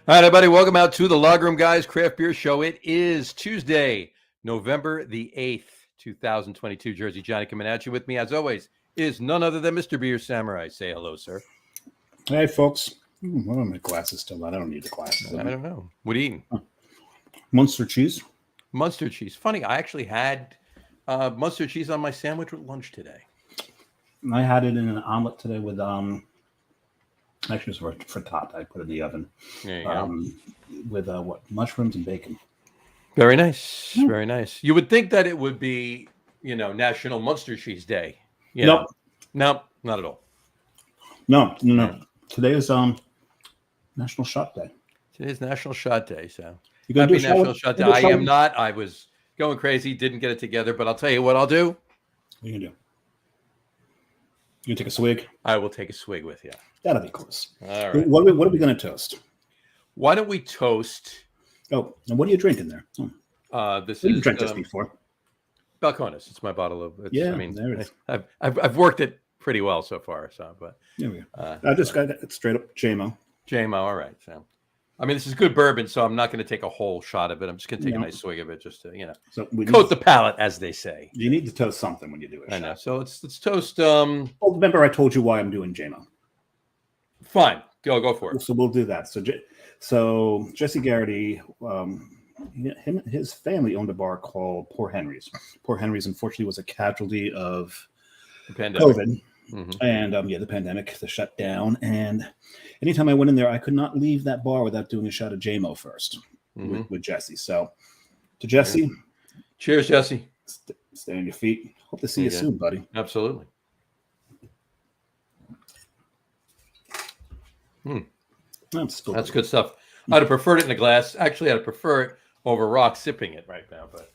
All right, everybody, welcome out to the Logroom Guys Craft Beer Show. It is Tuesday, November the 8th, 2022. Jersey Johnny coming at you. With me, as always, is none other than Mr. Beer Samurai. Say hello, sir. Hey, folks. What are my glasses still on? I don't need the glasses. I don't know. What are you eating? Munster cheese. Munster cheese. Funny, I actually had mustard cheese on my sandwich with lunch today. I had it in an omelet today with actually it was frittata. I put it in the oven. There you go. With mushrooms and bacon. Very nice. Very nice. You would think that it would be, National Munster Cheese Day. Nope. No, not at all. No. Today is National Shot Day. Today's National Shot Day, so You gonna happy do a National show? Shot Day. I am not. I was going crazy, didn't get it together, but I'll tell you what I'll do. What are you gonna do? You gonna take a swig? I will take a swig with you. That'll be close. All right. What are we gonna toast? Why don't we toast? Oh, and what are you drinking there? This You've is drank this before. Balcones. It's my bottle of. There it is. I've worked it pretty well so far. So, but There we go. I just got it straight up JMO. JMO. All right. So, this is good bourbon, so I'm not going to take a whole shot of it. I'm just going to take a nice swig of it, just to So coat the palate, as they say. You need to toast something when you do it. I know. So let's toast. Remember, I told you why I'm doing JMO. Fine. Go for it. So we'll do that. So Jesse Garrity, his family owned a bar called Poor Henry's. Poor Henry's, unfortunately, was a casualty of The pandemic. COVID. Mm-hmm. And the pandemic, the shutdown. And anytime I went in there, I could not leave that bar without doing a shot of JMO first with Jesse. So to Jesse, cheers, Jesse. Stay on your feet. Hope to see you soon, buddy. Absolutely. That's good stuff. I'd have preferred it in a glass. Actually, I'd prefer it over rock sipping it right now, but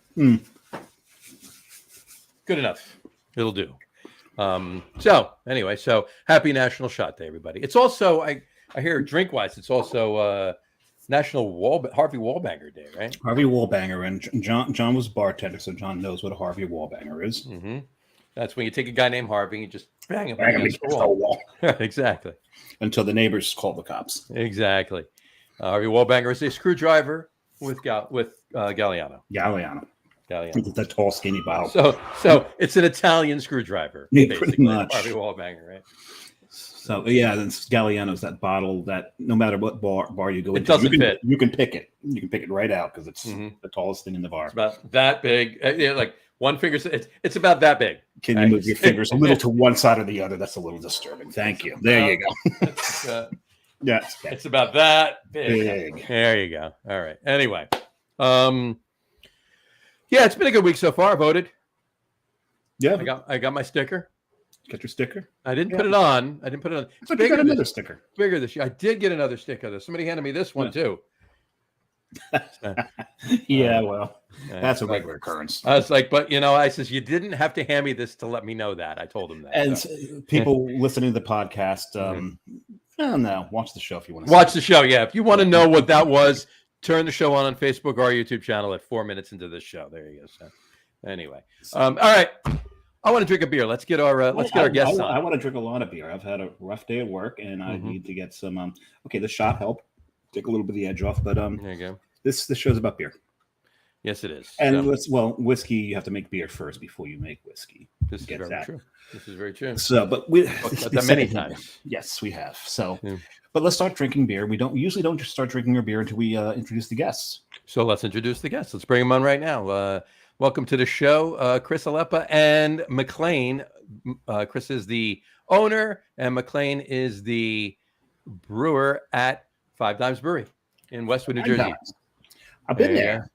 good enough. It'll do. So happy National Shot Day, everybody. It's also, I hear drink wise, it's also National Harvey Wallbanger Day, right? Harvey Wallbanger, and John was a bartender, so John knows what a Harvey Wallbanger is. Mm-hmm. That's when you take a guy named Harvey and you just bang him against the wall. Exactly. Until the neighbors call the cops. Exactly. Harvey Wallbanger is a screwdriver with Galliano. Galliano. The tall, skinny bottle. So it's an Italian screwdriver, pretty much. Harvey Wallbanger, right? So then Galliano's that bottle that no matter what bar you go into, doesn't fit. You can pick it. You can pick it right out because it's the tallest thing in the bar. It's about that big. Like one finger. It's about that big. Can you move your fingers a little to one side or the other? That's a little disturbing. Thank you. There you go. It's about that big. There you go. All right. Anyway, it's been a good week so far. I voted. Yeah, I got my sticker. Get your sticker. I didn't put it on. It's bigger got another sticker. Bigger this year. I did get another sticker. Somebody handed me this one too. Well, that's a regular occurrence. I was like, but I says you didn't have to hand me this to let me know that. I told him that. And people listening to the podcast, I don't know. Watch the show if you want to. Watch the show, yeah. If you want to know what that was, turn the show on Facebook or our YouTube channel at 4 minutes into this show. There you go. So, anyway, all right. I want to drink a beer. Let's get our guests on. I want to drink a lot of beer. I've had a rough day at work, and I need to get some. The shot helped take a little bit of the edge off, but there you go. This show's about beer. Yes, it is. And whiskey. You have to make beer first before you make whiskey. This is very true. This is very true. So, but we that many times. Yes, we have. So, but let's start drinking beer. We usually don't just start drinking our beer until we introduce the guests. So let's introduce the guests. Let's bring them on right now. Welcome to the show, Chris Alepa and McLean. Chris is the owner, and McLean is the brewer at Five Dimes Brewery in Westwood, New Jersey. I've been there.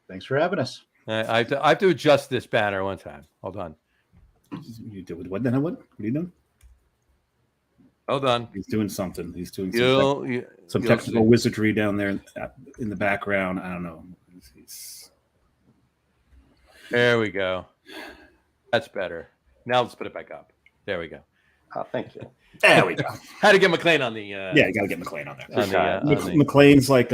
Thanks for having us. I have to adjust this banner one time. Hold on. You do what then? What are you doing? Hold on. He's doing something. He's doing some technical wizardry down there in the background. I don't know. There we go. That's better. Now let's put it back up. There we go. Oh, thank you. There we go. Had to get McLean on the. You got to get McLean on there. McLean's like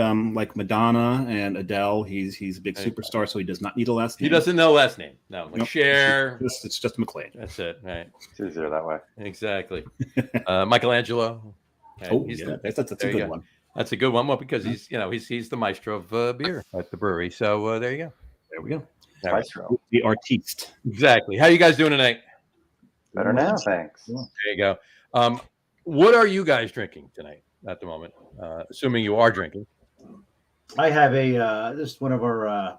Madonna and Adele. He's a big superstar, so he does not need a last name. He doesn't know last name. No, Cher. It's just McLean. That's it. Right. It's easier that way. Exactly. Michelangelo. That's a good one. That's a good one. Well, because he's the maestro of beer at the brewery. So there you go. There we go. All right. Maestro. The artiste. Exactly. How you guys doing tonight? Better now, thanks. There you go. What are you guys drinking tonight at the moment? Assuming you are drinking. I have this is one of our.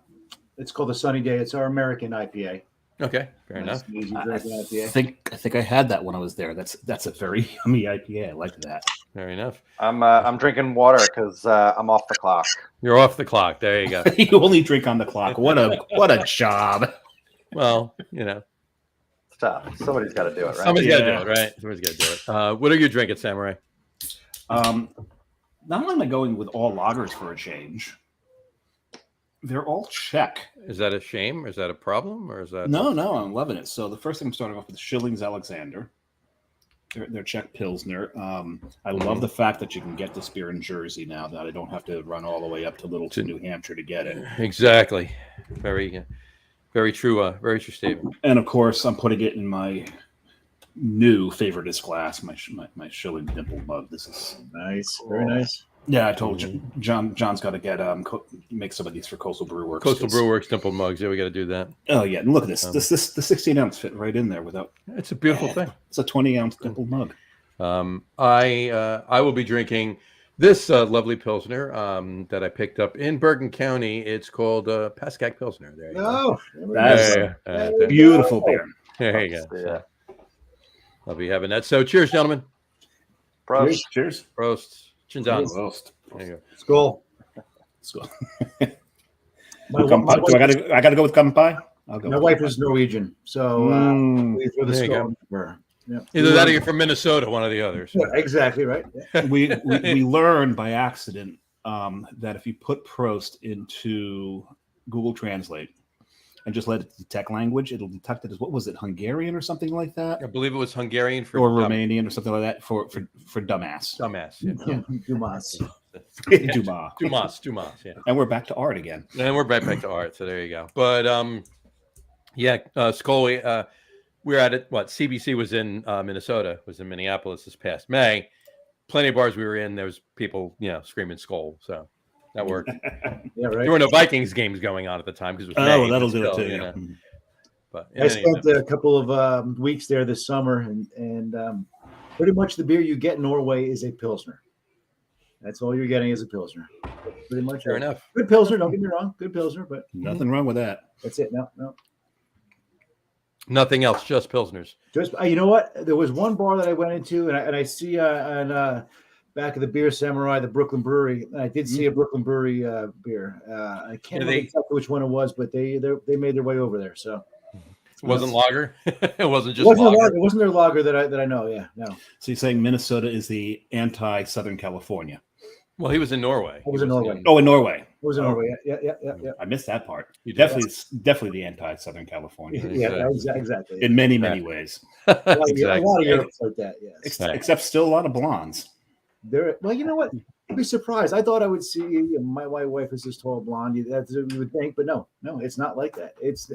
It's called the Sunny Day. It's our American IPA. Okay, fair enough. Easy I drinking IPA. think I had that when I was there. That's a very yummy IPA. I like that. Fair enough. I'm drinking water because I'm off the clock. You're off the clock. There you go. You only drink on the clock. What a job. Well, Stop. Somebody's got to do it, right? somebody's got to do it, right? Somebody's got to do it. What are you drinking, Samurai? Not only am I going with all lagers for a change, they're all Czech. Is that a shame? Is that a problem? Or is that No, I'm loving it. So the first thing I'm starting off with Schilling's Alexander. They're Czech Pilsner. I love the fact that you can get this beer in Jersey now, that I don't have to run all the way up to Littleton, New Hampshire to get it. Exactly. Very, very true. Very true statement. And of course, I'm putting it in my new favoriteest glass, my Schilling dimple mug. This is Nice, very nice. Yeah, I told you, John's got to get make some of these for Coastal Brew Works. Coastal Brew Works dimple mugs. Yeah, we got to do that. Oh yeah, and look at this. The 16-ounce fit right in there without. It's a beautiful thing. It's a 20-ounce dimple mug. I will be drinking this lovely Pilsner that I picked up in Bergen County. It's called Pascack Pilsner. There you go. Oh, That's There beautiful beer. you go. Yeah. I'll be having that. So cheers, gentlemen. Bro, Cheers. Prost. Chins on. Roast. There you go. Skull. Let's go. My, I gotta go with Kampai. I'll go. my wife is Norwegian, so we throw the There you skull. Her. Yeah. Either that or you're from Minnesota, one of the others. Yeah, exactly right. Yeah. we learned by accident that if you put Prost into Google Translate and just let it detect language, it'll detect it as, what was it, Hungarian or something like that, I believe it was Hungarian for or Romanian or something like that for dumbass. dumbass. Yeah. Dumas. Dumas. Yeah. And we're back to art again. And we're right back to art. So there you go. But Skull, we were at it. What CBC was in Minnesota, was in Minneapolis this past May. Plenty of bars we were in. There was people, screaming Skull. So that worked. Yeah, right. There were no Vikings games going on at the time because it was May. Oh, that'll but do it still, too. you Yeah. know. But I spent a couple of weeks there this summer, and pretty much the beer you get in Norway is a Pilsner. That's all you're getting is a Pilsner. Pretty much. fair enough. Good Pilsner, don't get me wrong. Good Pilsner, but Nothing wrong with that. that's it. No. Nothing else, just Pilsners. Just you know what? There was one bar that I went into, and I see on back of the Beer Samurai, the Brooklyn Brewery. And I did see a Brooklyn Brewery beer. I can't remember exactly which one it was, but they made their way over there. So It wasn't lager. It wasn't just wasn't lager. it wasn't their lager that I know. Yeah, no. So you're saying Minnesota is the anti-Southern California? Well, he was in Norway. I was in Norway. Oh, in Norway. It was in Norway. Yeah. I missed that part. You did. Definitely the anti-Southern California Yeah, exactly. in many ways. A lot Exactly. of Europe's like that. Yes. Except still a lot of blondes. Well, you know what? I'd be surprised. I thought I would see my wife is this tall blonde. That's what you would think, but no, it's not like that. It's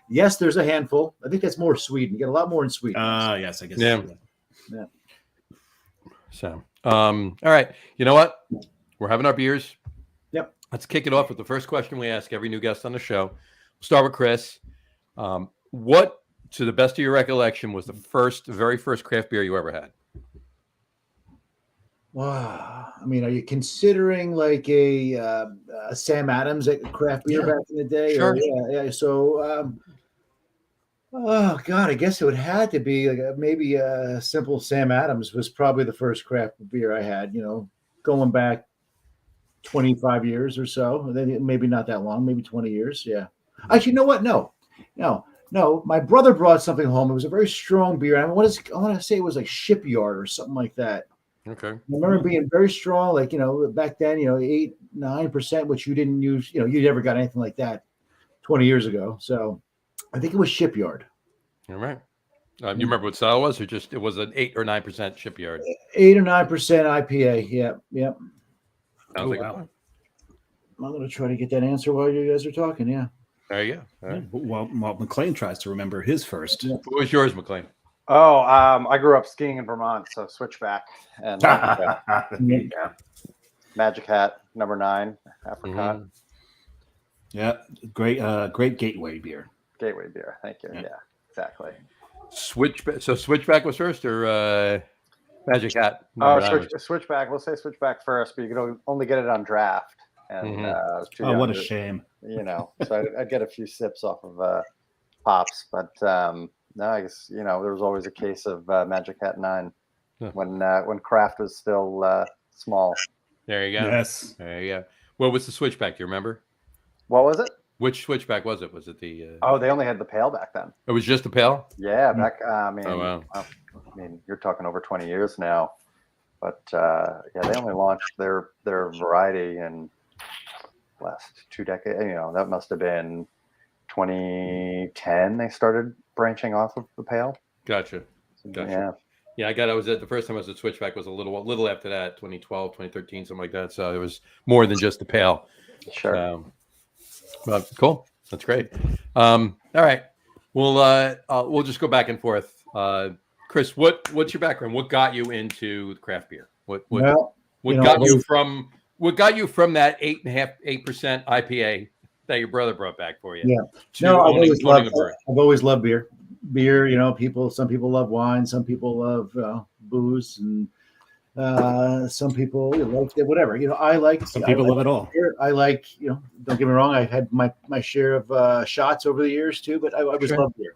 yes, there's a handful. I think that's more Sweden. You get a lot more in Sweden. Yes, I guess. Yeah. Yeah. So, all right. You know what? We're having our beers. Yep. Let's kick it off with the first question we ask every new guest on the show. We'll start with Chris. What, to the best of your recollection, was the very first craft beer you ever had? Wow. I mean, are you considering like a Sam Adams craft beer back in the day? Sure. Yeah. So, oh God, I guess it would have to be like maybe a simple Sam Adams was probably the first craft beer I had. Going back 25 years or so. Then maybe not that long, maybe 20 years. Yeah. Actually, you know what? No. My brother brought something home. It was a very strong beer. I want to say it was like Shipyard or something like that. Okay. I remember being very strong, like, back then, 8-9%, which you didn't use, you never got anything like that 20 years ago. So I think it was Shipyard. All right. You remember what style it was, or just it was an 8 or 9% Shipyard? 8 or 9% IPA. Yep. Sounds like wow. I'm going to try to get that answer while you guys are talking. Yeah. There you go. All right. Well, McLean tries to remember his first. What was yours, McLean? Oh, I grew up skiing in Vermont, so switchback. And Yeah. Magic Hat number 9, apricot. Mhm. Yeah, great gateway beer. Gateway beer. Thank you. Yeah. Yeah, exactly. Switchback was first, or Magic Hat? Oh, number 9 was- switchback. We'll say switchback first, but you can only get it on draft. And Mhm. I was too Oh, young what a to- shame. So I'd get a few sips off of pops, but no, I guess there was always a case of Magic Hat 9 Huh. when craft was still small. There you go. Yes. There you go. What was the switchback? Do you remember? What was it? Which switchback was it? Was it the? Oh, they only had the pail back then. It was just a pail. Yeah, back. I mean, Oh, wow. I mean, you're talking over 20 years now, but yeah, they only launched their variety in last 2 decades. That must have been 2010. They started branching off of the pail. Gotcha. Yeah. Yeah, I was at the first time I was at Switchback was a little after that, 2012, 2013, something like that. So it was more than just the pail. Sure. But cool. That's great. All right. We'll just go back and forth. Chris, what's your background? What got you into craft beer? What got you from that 8% IPA that your brother brought back for you? Yeah. to No, I've owning a brewery? always loved beer. Some people love wine, some people love booze, and some people like whatever. I like. Some people love it all. Beer. I like. Don't get me wrong. I've had my share of shots over the years too, but I always loved beer.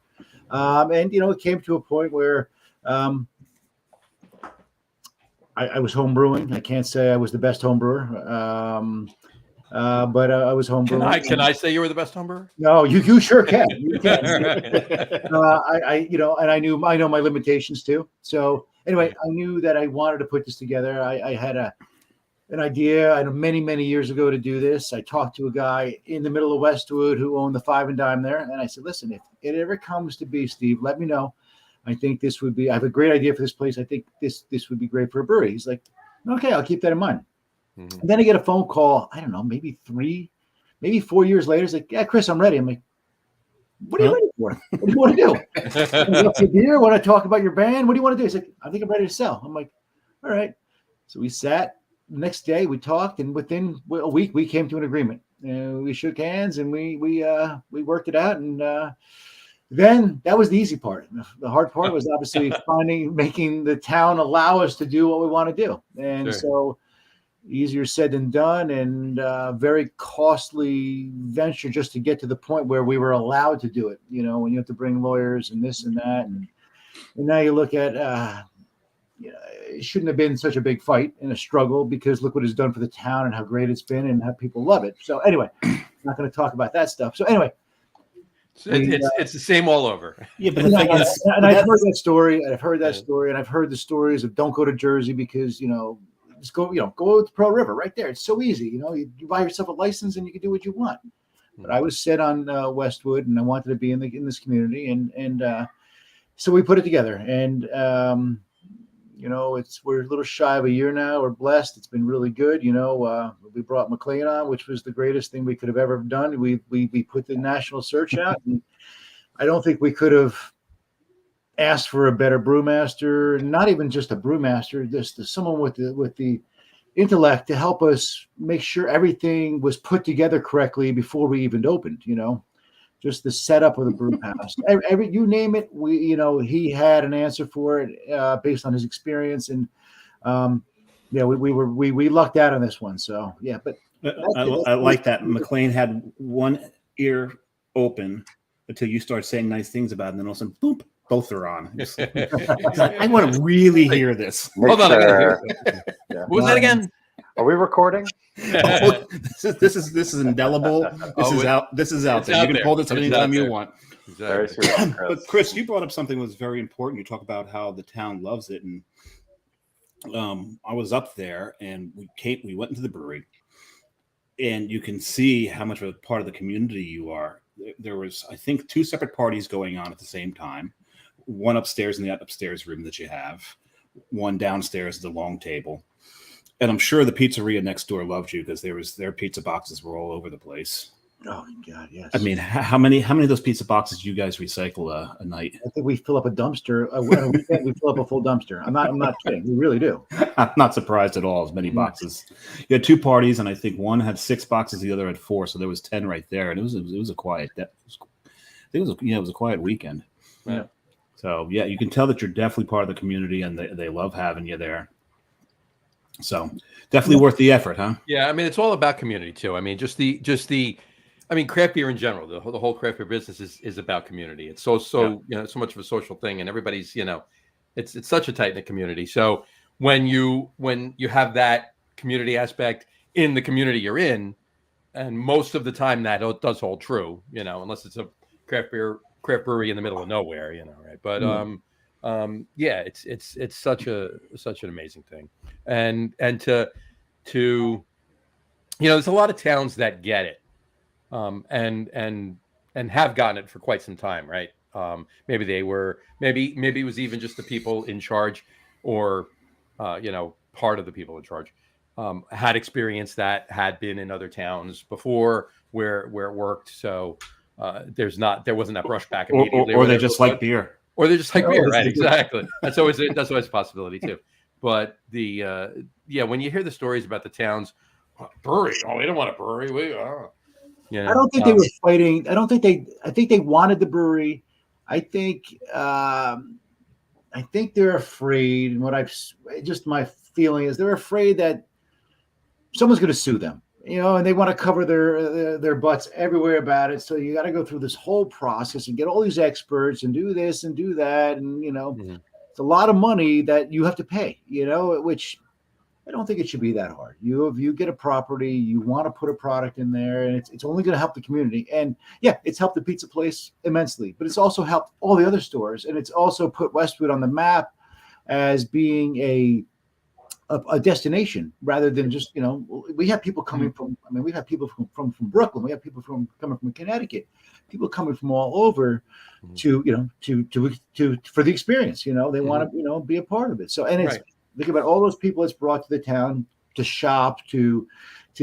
And it came to a point where I was home brewing. I can't say I was the best home brewer. But I was home brewing. Can I say you were the best home brewer? No, you sure can. You can. I know my limitations too. So anyway, I knew that I wanted to put this together. I had an idea. I know many years ago to do this. I talked to a guy in the middle of Westwood who owned the Five Dime there, and I said, "Listen, if it ever comes to be, Steve, let me know. I think this would be. I have a great idea for this place. I think this would be great for a brewery." He's like, "Okay, I'll keep that in mind." Mm-hmm. And then I get a phone call, I don't know, maybe 4 years later. He's like, "Yeah, Chris, I'm ready." I'm like, "What are you ready for? What do you want to do? What's your beer? Want to talk about your band? What do you want to do?" He's like, "I think I'm ready to sell." I'm like, "All right." So we sat. The next day we talked, and within a week we came to an agreement. We shook hands and we worked it out. And then that was the easy part. The hard part was obviously making the town allow us to do what we want to do. And so easier said than done, and very costly venture just to get to the point where we were allowed to do it. When you have to bring lawyers and this and that, and now you look at it shouldn't have been such a big fight and a struggle, because look what it's done for the town and how great it's been and how people love it. So anyway, I'm not going to talk about that stuff. So anyway, it's the same all over. Yeah, but the thing is, and I've heard that story, and I've heard the stories of don't go to Jersey because just go to Pearl River right there. It's so easy. You buy yourself a license and you can do what you want. But I was set on Westwood, and I wanted to be in this community, and so we put it together. And we're a little shy of a year now. We're blessed. It's been really good. We brought McLean on, which was the greatest thing we could have ever done. We put the national search out, and I don't think we could have asked for a better brewmaster. Not even just a brewmaster, just someone with the intellect to help us make sure everything was put together correctly before we even opened. Just the setup of the brew house, every you name it, he had an answer for it based on his experience, and we lucked out on this one. So yeah, but I like that. McLean had one ear open until you start saying nice things about it, and then all of a sudden, boop, both are on. He's like, I want to really hear this. Hold on, I gotta hear it. What was that again? Are we recording? Oh, this is indelible. This is out there. You can pull this anytime you want. Very serious, But Chris, you brought up something that was very important. You talk about how the town loves it, and I was up there, and we went into the brewery, and you can see how much of a part of the community you are. There was, I think, 2 separate parties going on at the same time. One upstairs in the upstairs room that you have, one downstairs at the long table. And I'm sure the pizzeria next door loved you because their pizza boxes were all over the place. Oh God, yes. I mean, how many of those pizza boxes do you guys recycle a night? I think we fill up a dumpster. On a weekend, we fill up a full dumpster. I'm not kidding. We really do. I'm not surprised at all. As many boxes. You had 2 parties, and I think one had 6 boxes, the other had 4, so there was 10 right there, and it was a quiet. It was a quiet weekend. Yeah. So yeah, you can tell that you're definitely part of the community, and they love having you there. So definitely worth the effort, huh? Yeah, I mean, it's all about community too. I mean, I mean, craft beer in general, the whole craft beer business is about community. It's so so much of a social thing, and everybody's it's such a tight knit community. So when you have that community aspect in the community you're in, and most of the time that does hold true, unless it's a craft brewery in the middle of nowhere, right? But yeah, it's such an amazing thing, and to there's a lot of towns that get it. And have gotten it for quite some time, right? Maybe it was even just the people in charge, or part of the people in charge had experienced that, had been in other towns before where it worked. So there wasn't that brushback immediately, or they just like beer, or they just like beer, right? Exactly. That's always a possibility too. But when you hear the stories about the towns, brewery, we don't want a brewery, I don't think they were fighting. I think they wanted the brewery. I think they're afraid. And my feeling is they're afraid that someone's going to sue them, and they want to cover their butts everywhere about it. So you got to go through this whole process and get all these experts and do this and do that. And, it's a lot of money that you have to pay, which I don't think it should be that hard. If you get a property, you want to put a product in there, and it's only going to help the community. And yeah, it's helped the pizza place immensely, but it's also helped all the other stores, and it's also put Westwood on the map as being a destination rather than just we have people coming from. I mean, we have people from Brooklyn, we have people coming from Connecticut, people coming from all over to for the experience. They want to be a part of it. So and it's. Right. Think about all those people it's brought to the town to shop, to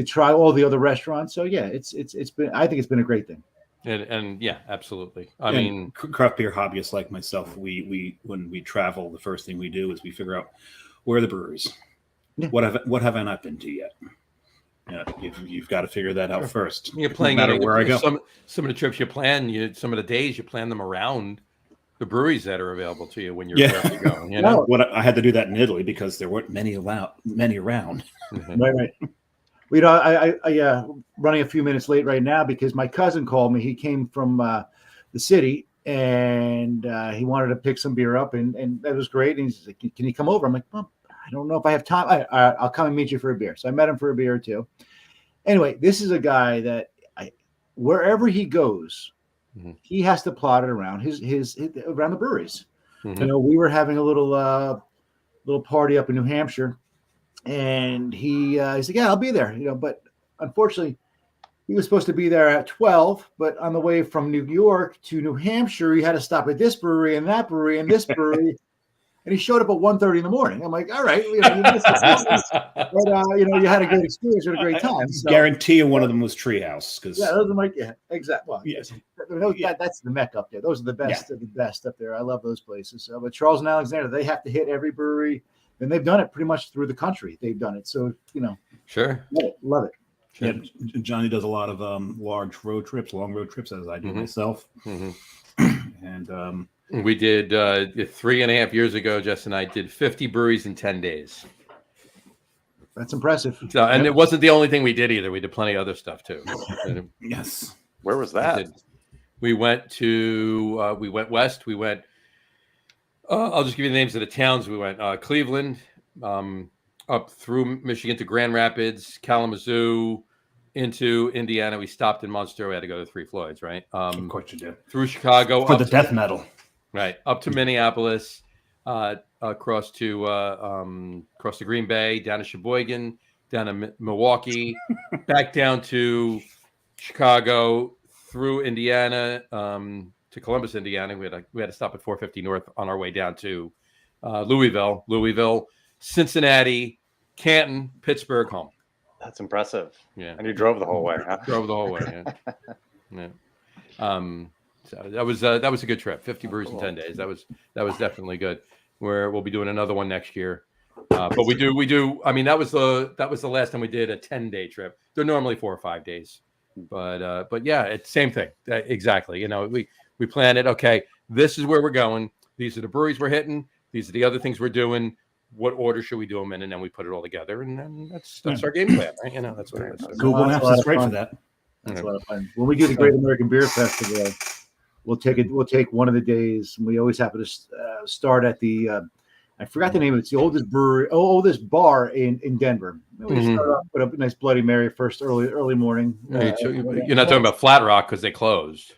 try all the other restaurants. So yeah, I think it's been a great thing. And yeah, absolutely. I mean, craft beer hobbyists like myself, we when we travel, the first thing we do is we figure out where are the breweries. Yeah. What have I not been to yet? Yeah, you've got to figure that out first. You're playing no matter where I go. Some of the trips you plan, some of the days you plan them around the breweries that are available to you when you're wherever you go. I had to do that in Italy because there weren't many around. Mm-hmm. Right. I running a few minutes late right now because my cousin called me. He came from the city and he wanted to pick some beer up, and that was great. And he's like, "Can you come over?" I'm like, "Well, I don't know if I have time. I'll come and meet you for a beer." So I met him for a beer or two. Anyway, this is a guy that wherever he goes, he has to plot it around his around the breweries. Mm-hmm. We were having a little party up in New Hampshire, and he's like, "Yeah, I'll be there." But unfortunately, he was supposed to be there at 12. But on the way from New York to New Hampshire, he had to stop at this brewery and that brewery and this brewery. And he showed up at 1:30 in the morning. I'm like, all right, you missed but you had a great experience and a great time. So, guarantee you one of them was Treehouse. Those are exactly. Well, yes. That's the Mecca up there. Those are the best of the best up there. I love those places. But Charles and Alexander, they have to hit every brewery, and they've done it pretty much through the country. They've done it. So, Sure. Love it. Sure. Yeah, Johnny does a lot of long road trips, as I do myself. Mm-hmm. And we did 3.5 years ago. Jess and I did 50 breweries in 10 days. That's impressive. So, and it wasn't the only thing we did either. We did plenty of other stuff too. Yes. Where was that? We went west. We went. I'll just give you the names of the towns. We went Cleveland, up through Michigan to Grand Rapids, Kalamazoo, into Indiana. We stopped in Munster. We had to go to Three Floyds, right? Of course you did. Through Chicago for the death metal. Right, up to Minneapolis, across to Green Bay, down to Sheboygan, down to Milwaukee, back down to Chicago, through Indiana to Columbus, Indiana. We had to stop at 450 North on our way down to Louisville, Cincinnati, Canton, Pittsburgh, home. That's impressive. Yeah, and you drove the whole way. Huh? Drove the whole way. Yeah. So that was a good trip. 50 brews in 10 days. That was definitely good. We'll be doing another one next year. But we do. I mean, that was the last time we did a 10-day trip. They're normally 4 or 5 days. But yeah, it's same thing. Exactly. You know, we plan it. Okay, this is where we're going. These are the breweries we're hitting. These are the other things we're doing. What order should we do them in? And then we put it all together. And then that's our game plan, right? You know, that's what it is. Google That's Maps a lot is of great fun. for that. That's a lot of fun. When we do the Great American Beer Festival, we'll take one of the days. And we always happen to start at the I forgot the name of it. It's the oldest brewery, oldest bar in Denver. We just start off, put up a nice Bloody Mary first early morning. You're not talking about Flat Rock because they closed.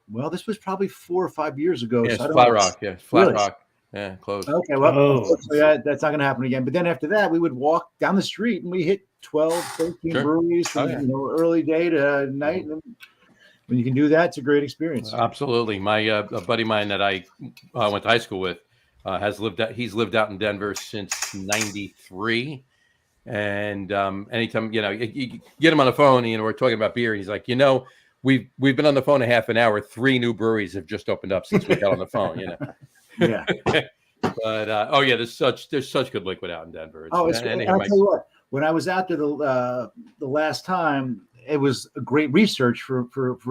Well, this was probably 4 or 5 years ago. Yeah, so it's Flat Rock. Yeah, Flat Really? Rock. Yeah, closed. Okay, well, Oh. unfortunately, that's not going to happen again. But then after that, we would walk down the street and we hit 12, 13 Sure. breweries from early day to night. And when you can do that, it's a great experience. Absolutely. My a buddy of mine that I went to high school with he's lived out in Denver since '93. And anytime, you get him on the phone, and, we're talking about beer. And he's like, we've been on the phone a half an hour. 3 new breweries have just opened up since we got on the phone, Yeah. But there's such good liquid out in Denver. I'll tell you what. When I was out there the last time, it was a great research for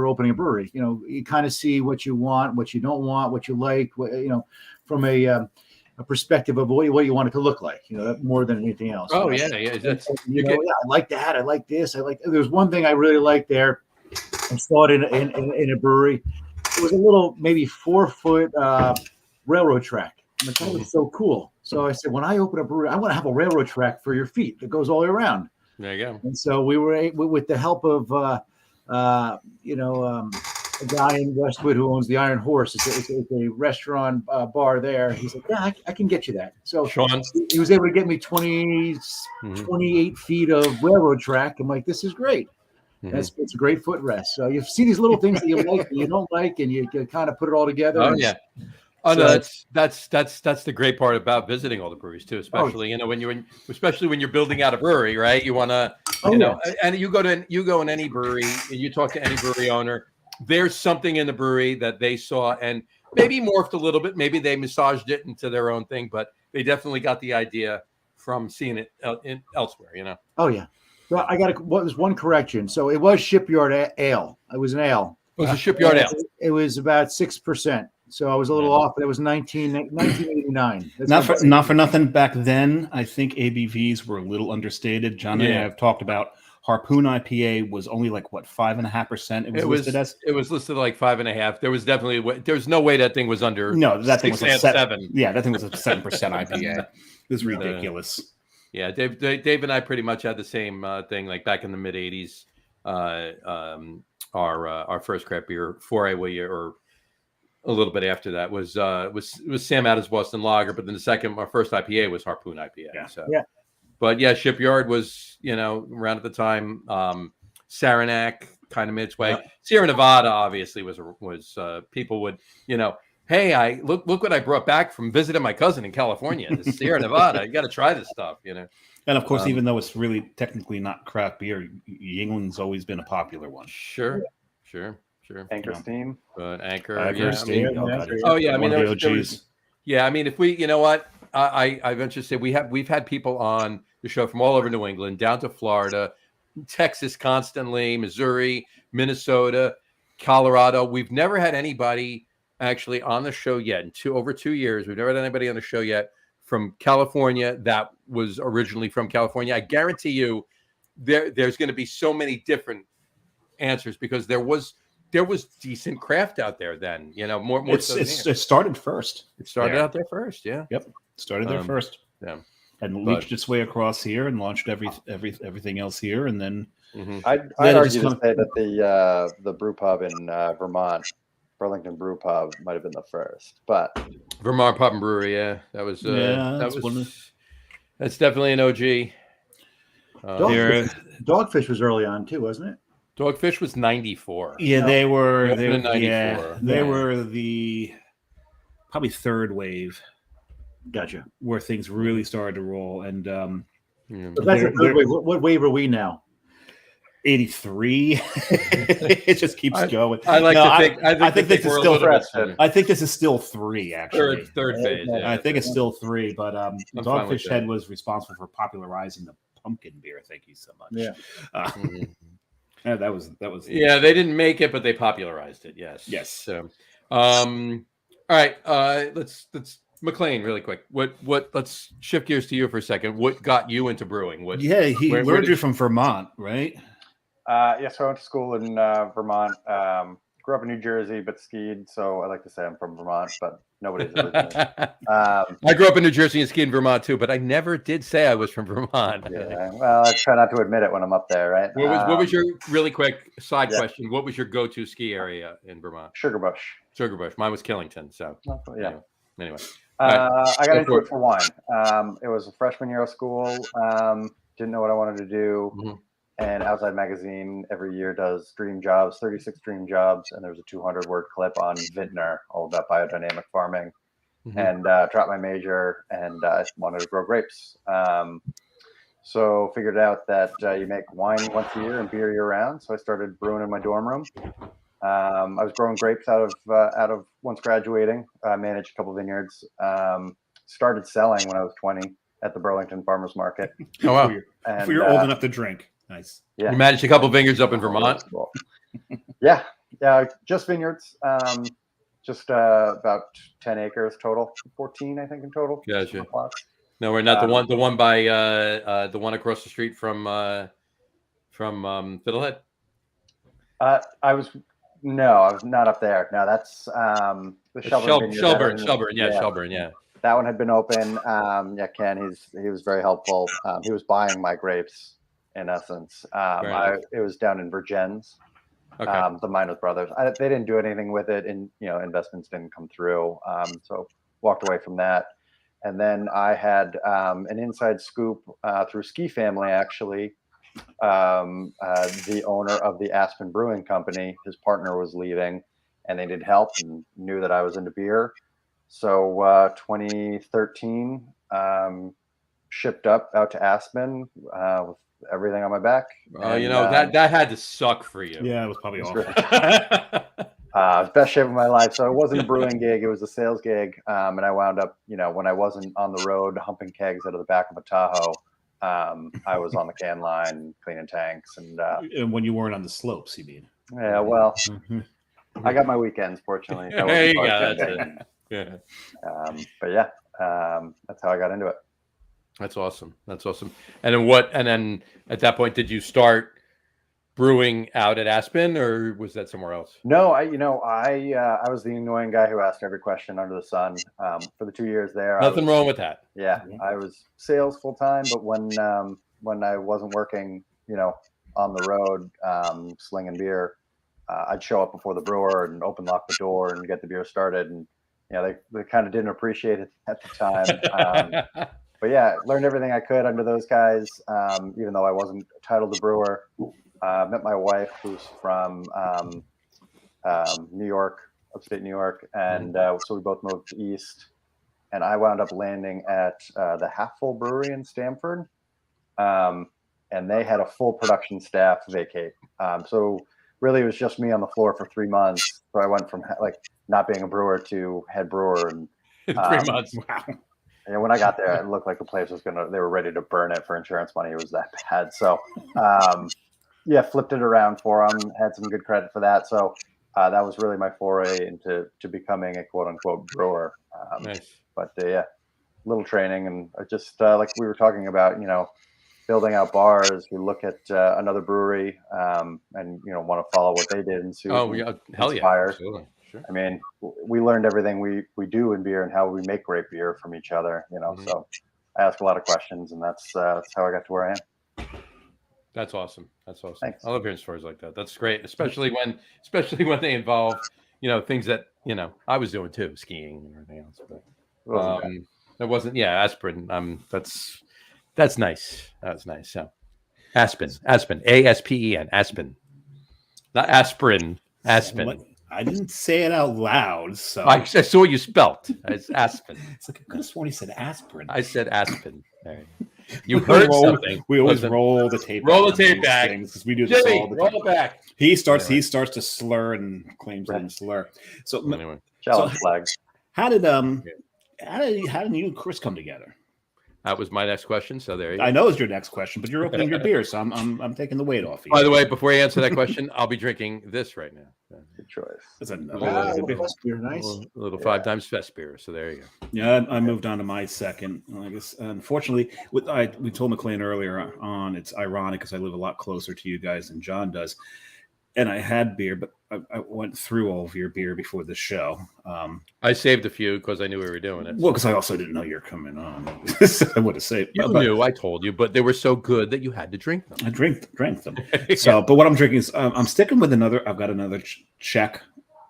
opening a brewery. You kind of see what you want, what you don't want, what you like. From a perspective of what you want it to look like. More than anything else. Oh yeah. I like that. I like this. There's one thing I really liked there. I saw it in a brewery. It was a little maybe 4-foot railroad track. And that was so cool. So I said, when I open a brewery, I want to have a railroad track for your feet that goes all the way around. There you go. And so we were with the help of a guy in Westwood who owns the Iron Horse. It's a restaurant bar there. He's like, yeah, I can get you that. So Sean, he was able to get me 28 feet of railroad track. I'm like, this is great. It's a great footrest. So you see these little things that you like and you don't like, and you can kind of put it all together. Oh yeah. Oh no, that's the great part about visiting all the breweries too, especially especially when you're building out a brewery, right? You want to, and you go in any brewery and you talk to any brewery owner. There's something in the brewery that they saw and maybe morphed a little bit. Maybe they massaged it into their own thing, but they definitely got the idea from seeing it elsewhere. Oh yeah. Well, I got one correction. So it was Shipyard Ale. It was an ale. It was a Shipyard Ale. It was about 6%. So I was a little off, but it was 1989. Not for nothing. Back then, I think ABVs were a little understated. John and I have talked about Harpoon IPA was only 5.5%. It was listed like 5.5. There was no way that thing was under. No, that thing was a 7. Yeah, that thing was a 7% IPA. It was ridiculous. Yeah, Dave and I pretty much had the same thing. Like back in the mid '80s, our first craft beer foray, or a little bit after that, was Sam Adams Boston Lager. But then our first IPA was Harpoon IPA. Yeah. So. Yeah. But yeah, Shipyard was around at the time. Saranac kind of made its way. Yeah. Sierra Nevada obviously was people would hey, I look what I brought back from visiting my cousin in California. This Sierra Nevada. You got to try this stuff, And of course, even though it's really technically not craft beer, Yuengling's always been a popular one. Sure. Anchor Steam. Anchor Steam. If we, I venture to say we've had people on the show from all over New England, down to Florida, Texas constantly, Missouri, Minnesota, Colorado. We've never had anybody actually on the show yet in over 2 years. We've never had anybody on the show yet from California that was originally from California. I guarantee you there's going to be so many different answers because there was decent craft out there then, more. It started first. It started out there first. Yeah. Yep. Started there first. Yeah. And leached its way across here and launched everything else here. And then I'd argue to say that the brew pub in Vermont, Burlington Brew Pub, might have been the first, but Vermont Pub and Brewery, that's definitely an OG. Dogfish was early on too, wasn't it? Dogfish was 94. Yeah, they were 94. They were the probably third wave. Gotcha. Where things really started to roll, and that's a third wave. What wave are we now? 83. It just keeps going. I like No, to think. I think this is we're a still little bit sooner. I think this is still 3, actually. Third phase. Yeah, I think it's still 3, but fine with Dogfish that. Head was responsible for popularizing the pumpkin beer. Thank you so much. Yeah. Mhm. Yeah, that was. Yeah, they didn't make it, but they popularized it. Yes. Yes. So, all right. Let's McLean really quick. What? Let's shift gears to you for a second. What got you into brewing? What? Yeah, he where learned did- you from Vermont, right? Yes, I went to school in Vermont. Grew up in New Jersey, but skied. So I like to say I'm from Vermont, but nobody's originally. I grew up in New Jersey and skied in Vermont too, but I never did say I was from Vermont. Yeah, well, I try not to admit it when I'm up there, right? What was your really quick side question? What was your go-to ski area in Vermont? Sugarbush? Sugarbush. Mine was Killington. So Yeah. Anyway, I got Go into for it for wine. It was a freshman year of school. Didn't know what I wanted to do. Mhm. And Outside Magazine every year does dream jobs, 36 dream jobs, and there's a 200-word clip on vintner, all about biodynamic farming. Mhm. And dropped my major, and I wanted to grow grapes. So figured out that you make wine once a year and beer year round. So I started brewing in my dorm room. I was growing grapes out of once graduating. Managed a couple of vineyards. Started selling when I was 20 at the Burlington Farmers Market. Oh wow! If you're old enough to drink, nice. Yeah, You managed a couple vineyards up in Vermont. Yeah, just vineyards. Just about 10 acres total, 14 I think in total. Gotcha. Plots. No, we're not the one by the one across the street from Fiddlehead. I was not up there. No, that's the Shelburne. Vineyard. Shelburne. Yeah, Shelburne. Yeah. That one had been open. Ken, he was very helpful. He was buying my grapes in essence. It was down in Vergennes. Okay. The Minot brothers. They didn't do anything with it, and investments didn't come through. So walked away from that. And then I had an inside scoop through Ski Family, actually. The owner of the Aspen Brewing Company, his partner was leaving, and they needed help and knew that I was into beer. So 2013, shipped out to Aspen with everything on my back. That had to suck for you. Yeah, it was probably awful. It was best shape of my life. So it wasn't a brewing gig; it was a sales gig. And I wound up, when I wasn't on the road humping kegs out of the back of a Tahoe, I was on the can line cleaning tanks. And when you weren't on the slopes, you mean? Yeah, well, I got my weekends, fortunately. There you go. That's it. Yeah. But yeah, that's how I got into it. That's awesome. And then at that point, did you start brewing out at Aspen, or was that somewhere else? No, I was the annoying guy who asked every question under the sun for the 2 years there. Nothing wrong with that. Yeah, I was sales full time, but when I wasn't working, on the road, slinging beer, I'd show up before the brewer and lock the door and get the beer started. And they kind of didn't appreciate it at the time. But yeah, learned everything I could under those guys, even though I wasn't titled a brewer. Met my wife, who's from New York, upstate New York, and so we both moved east. And I wound up landing at the Half Full Brewery in Stamford, and they had a full production staff vacate. So really, it was just me on the floor for 3 months. So I went from not being a brewer to head brewer in 3 months. Wow. And when I got there, it looked like the place they were ready to burn it for insurance money. It was that bad. So, flipped it around for them, had some good credit for that. So that was really my foray into becoming a quote unquote brewer. Nice. But little training and just like we were talking about, building out bars. We look at another brewery and, want to follow what they did and see. Oh, yeah. Hell yeah. Absolutely. Sure. I mean, we learned everything we do in beer and how we make great beer from each other, So I ask a lot of questions, and that's how I got to where I am. That's awesome. Thanks. I love hearing stories like that. That's great, especially when they involve, things that I was doing too, skiing and everything else. But it wasn't. Yeah, Aspen. That's nice. That's nice. So, Aspen, ASPEN, Aspen, not aspirin. Aspen. I didn't say it out loud, so I saw you spelt. It's Aspen. It's like I could have sworn he said aspirin. I said Aspen. There you go. You heard roll, something. We always Listen, roll the tape. roll back the on tape these back. things, 'cause we do this Jimmy, all the roll time. it back. He starts Anyway. he starts to slur and claims Right. he didn't slur. So Anyway, Challenge flag. how did you and Chris come together? that was my next question. So there you go. I know it's your next question, but you're opening your beer, so I'm taking the weight off you. By the way, before you answer that question, I'll be drinking this right now. Good choice. That's another Ah, good beer. beer, nice. A little Five Dimes Fest beer. So there you go. Yeah, I moved on to my second. I guess, unfortunately, we told McLean earlier on, it's ironic because I live a lot closer to you guys than John does. And I had beer, but I went through all of your beer before the show. I saved a few because I knew we were doing it. Well, because I also didn't know you were coming on. I would have saved. You knew, I told you, but they were so good that you had to drink them. I drank them. So, but what I'm drinking is I'm sticking with another. I've got another Czech.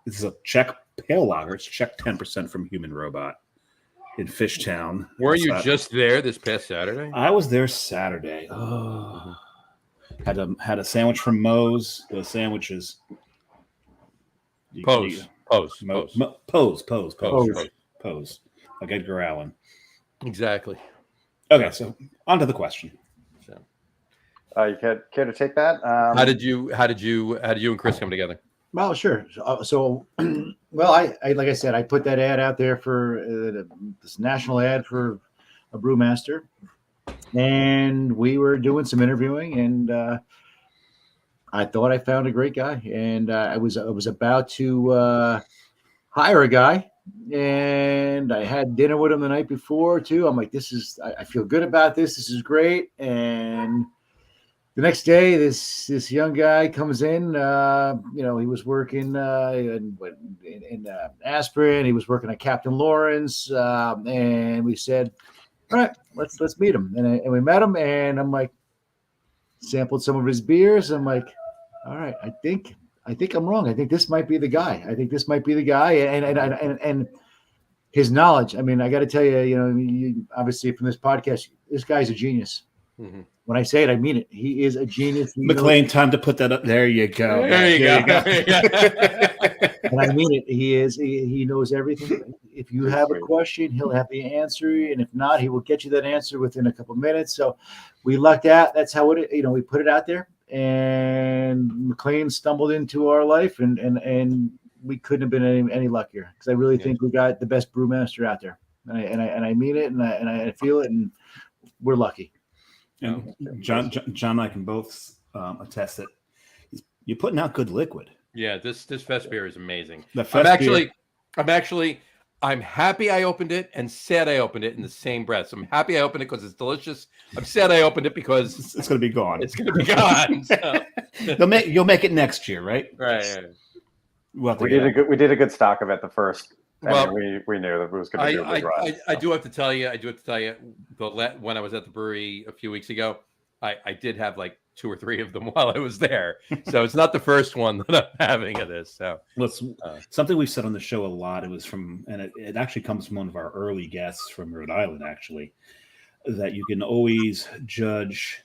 This is a Czech pale lager. It's Czech 10% from Human Robot in Fishtown. Were you just there this past Saturday? I was there Saturday. Oh, had a sandwich from Moe's. Those sandwiches. Pose. Like Edgar Allan. Exactly. Okay, so on to the question. You care to take that? How did you and Chris come together? Well, sure. So well, I like I said, I put that ad out there for this national ad for a brewmaster, and we were doing some interviewing, and I thought I found a great guy, and I was about to hire a guy, and I had dinner with him the night before too. I'm like, I feel good about this. This is great. And the next day, this young guy comes in. He was working in Aspirin. He was working at Captain Lawrence, and we said, "All right, let's meet him." And we met him, and I'm like, sampled some of his beers. I'm like, all right, I think I'm wrong. I think this might be the guy. And his knowledge. I mean, I got to tell you, obviously from this podcast, this guy's a genius. Mm-hmm. When I say it, I mean it. He is a genius. McLean, time to put that up. There you go. There you go. And I mean it. He knows everything. If you have a question, he'll have the answer. And if not, he will get you that answer within a couple of minutes. So we lucked out. That's how we put it out there. And McLean stumbled into our life, and we couldn't have been any luckier, because I really think we got the best brewmaster out there. And I mean it, and I feel it, and we're lucky. And John and I can both attest that you're putting out good liquid. Yeah, this Fest beer is amazing. I'm happy I opened it and sad I opened it in the same breath. So I'm happy I opened it because it's delicious. I'm sad I opened it because it's going to be gone. It's going to be gone. So. You'll make it next year, right? Right. We did a good stock of it the first. Well, we knew that it was going to be a big run. I do have to tell you, when I was at the brewery a few weeks ago, I did have like 2 or 3 of them while I was there. So it's not the first one that I'm having of this. So something we've said on the show a lot. It was it actually comes from one of our early guests from Rhode Island, actually, that you can always judge.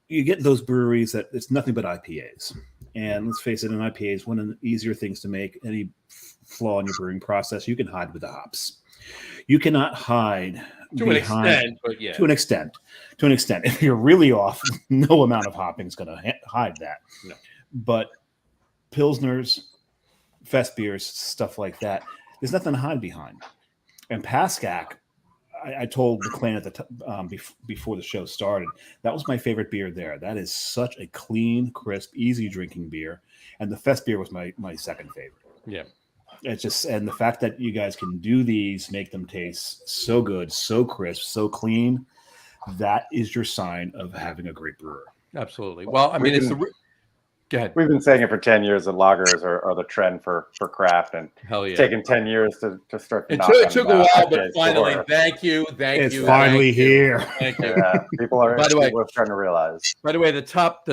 You get those breweries that it's nothing but IPAs. And let's face it, an IPA is one of the easier things to make. Any flaw in your brewing process, you can hide with the hops. You cannot hide to an extent, but yeah. To an extent. If you're really off, no amount of hopping is going to hide that. No. But Pilsners, Fest beers, stuff like that, there's nothing to hide behind. And Pascack, I told McLean at the before the show started, that was my favorite beer there. That is such a clean, crisp, easy drinking beer. And the Fest beer was my second favorite. Yeah. It's just, and the fact that you guys can do these, make them taste so good, so crisp, so clean, that is your sign of having a great brewer. Absolutely. Well, I mean, go ahead. We've been saying it for 10 years that lagers are the trend for craft, and it's taken 10 years to start. It took a while, but finally, thank you. It's finally here. Thank you. Yeah, people are starting to realize. By the way, the top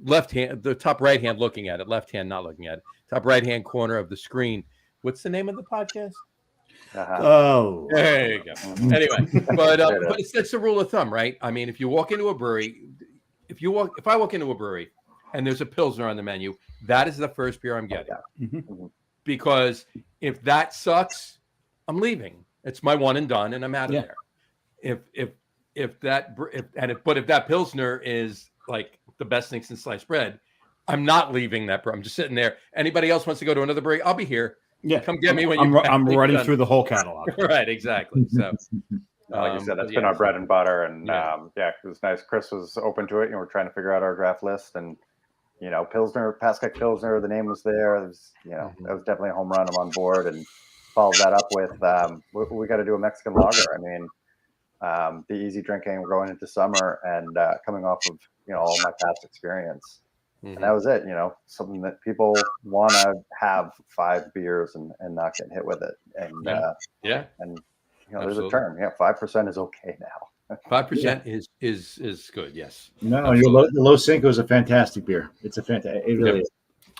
left hand, the top right hand looking at it, left hand not looking at it, top right hand corner of the screen. What's the name of the podcast? Oh, there you go. Anyway, but it's the rule of thumb, right? I mean, if you walk into a brewery, if I walk into a brewery and there's a Pilsner on the menu, that is the first beer I'm getting. Mm-hmm. Because if that sucks, I'm leaving. It's my one and done, and I'm out of there. if that Pilsner is like the best thing since sliced bread, I'm not leaving that. I'm just sitting there. Anybody else wants to go to another brewery? I'll be here. Yeah, Come get me when I'm running through the whole catalog. Right, exactly. So, like you said, that's but been yeah, our bread and butter, and yeah. it was nice. Chris was open to it, and we're trying to figure out our draft list, and Pilsner, Paskek Pilsner, the name was there. It was, that was definitely a home run. I'm on board, and followed that up with we got to do a Mexican lager. I mean, the easy drinking. We're going into summer, and coming off of all my past experience. And that was it, something that people want to have 5 beers and not get hit with it. And and there's a term. 5% is okay now. 5% is good. Yes. No, the Los Cinco is a fantastic beer. It's a fantastic. It really is.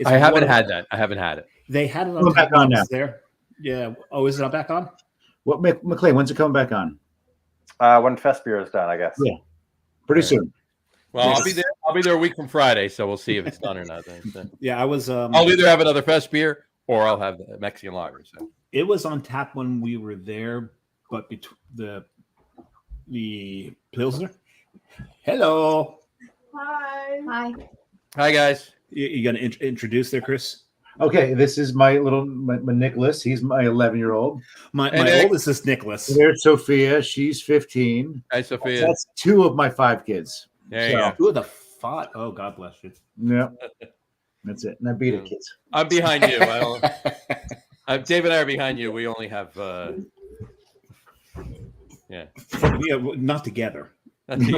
I haven't had that. I haven't had it. They had it on back on now. There. Yeah. Oh, is it back on? What, McLean? When's it coming back on? When Fest beer is done, I guess. Yeah, pretty soon. Well, I'll be there a week from Friday, so we'll see if it's done or not. Yeah, I was. I'll either have another Fest beer or I'll have the Mexican lager. So it was on tap when we were there, but between the Pilsner. Hello. Hi. Hi, guys. You gonna introduce there, Chris? Okay, this is my Nicholas. He's my 11-year-old. My oldest is Nicholas. There's Sophia. She's 15. Hi, Sophia. That's 2 of my 5 kids. There you go. 2 of the 5. Oh, God bless you. Yeah, that's it. And I beat it, kids. I'm behind you. Dave and I are behind you. We only have yeah, not together. Okay.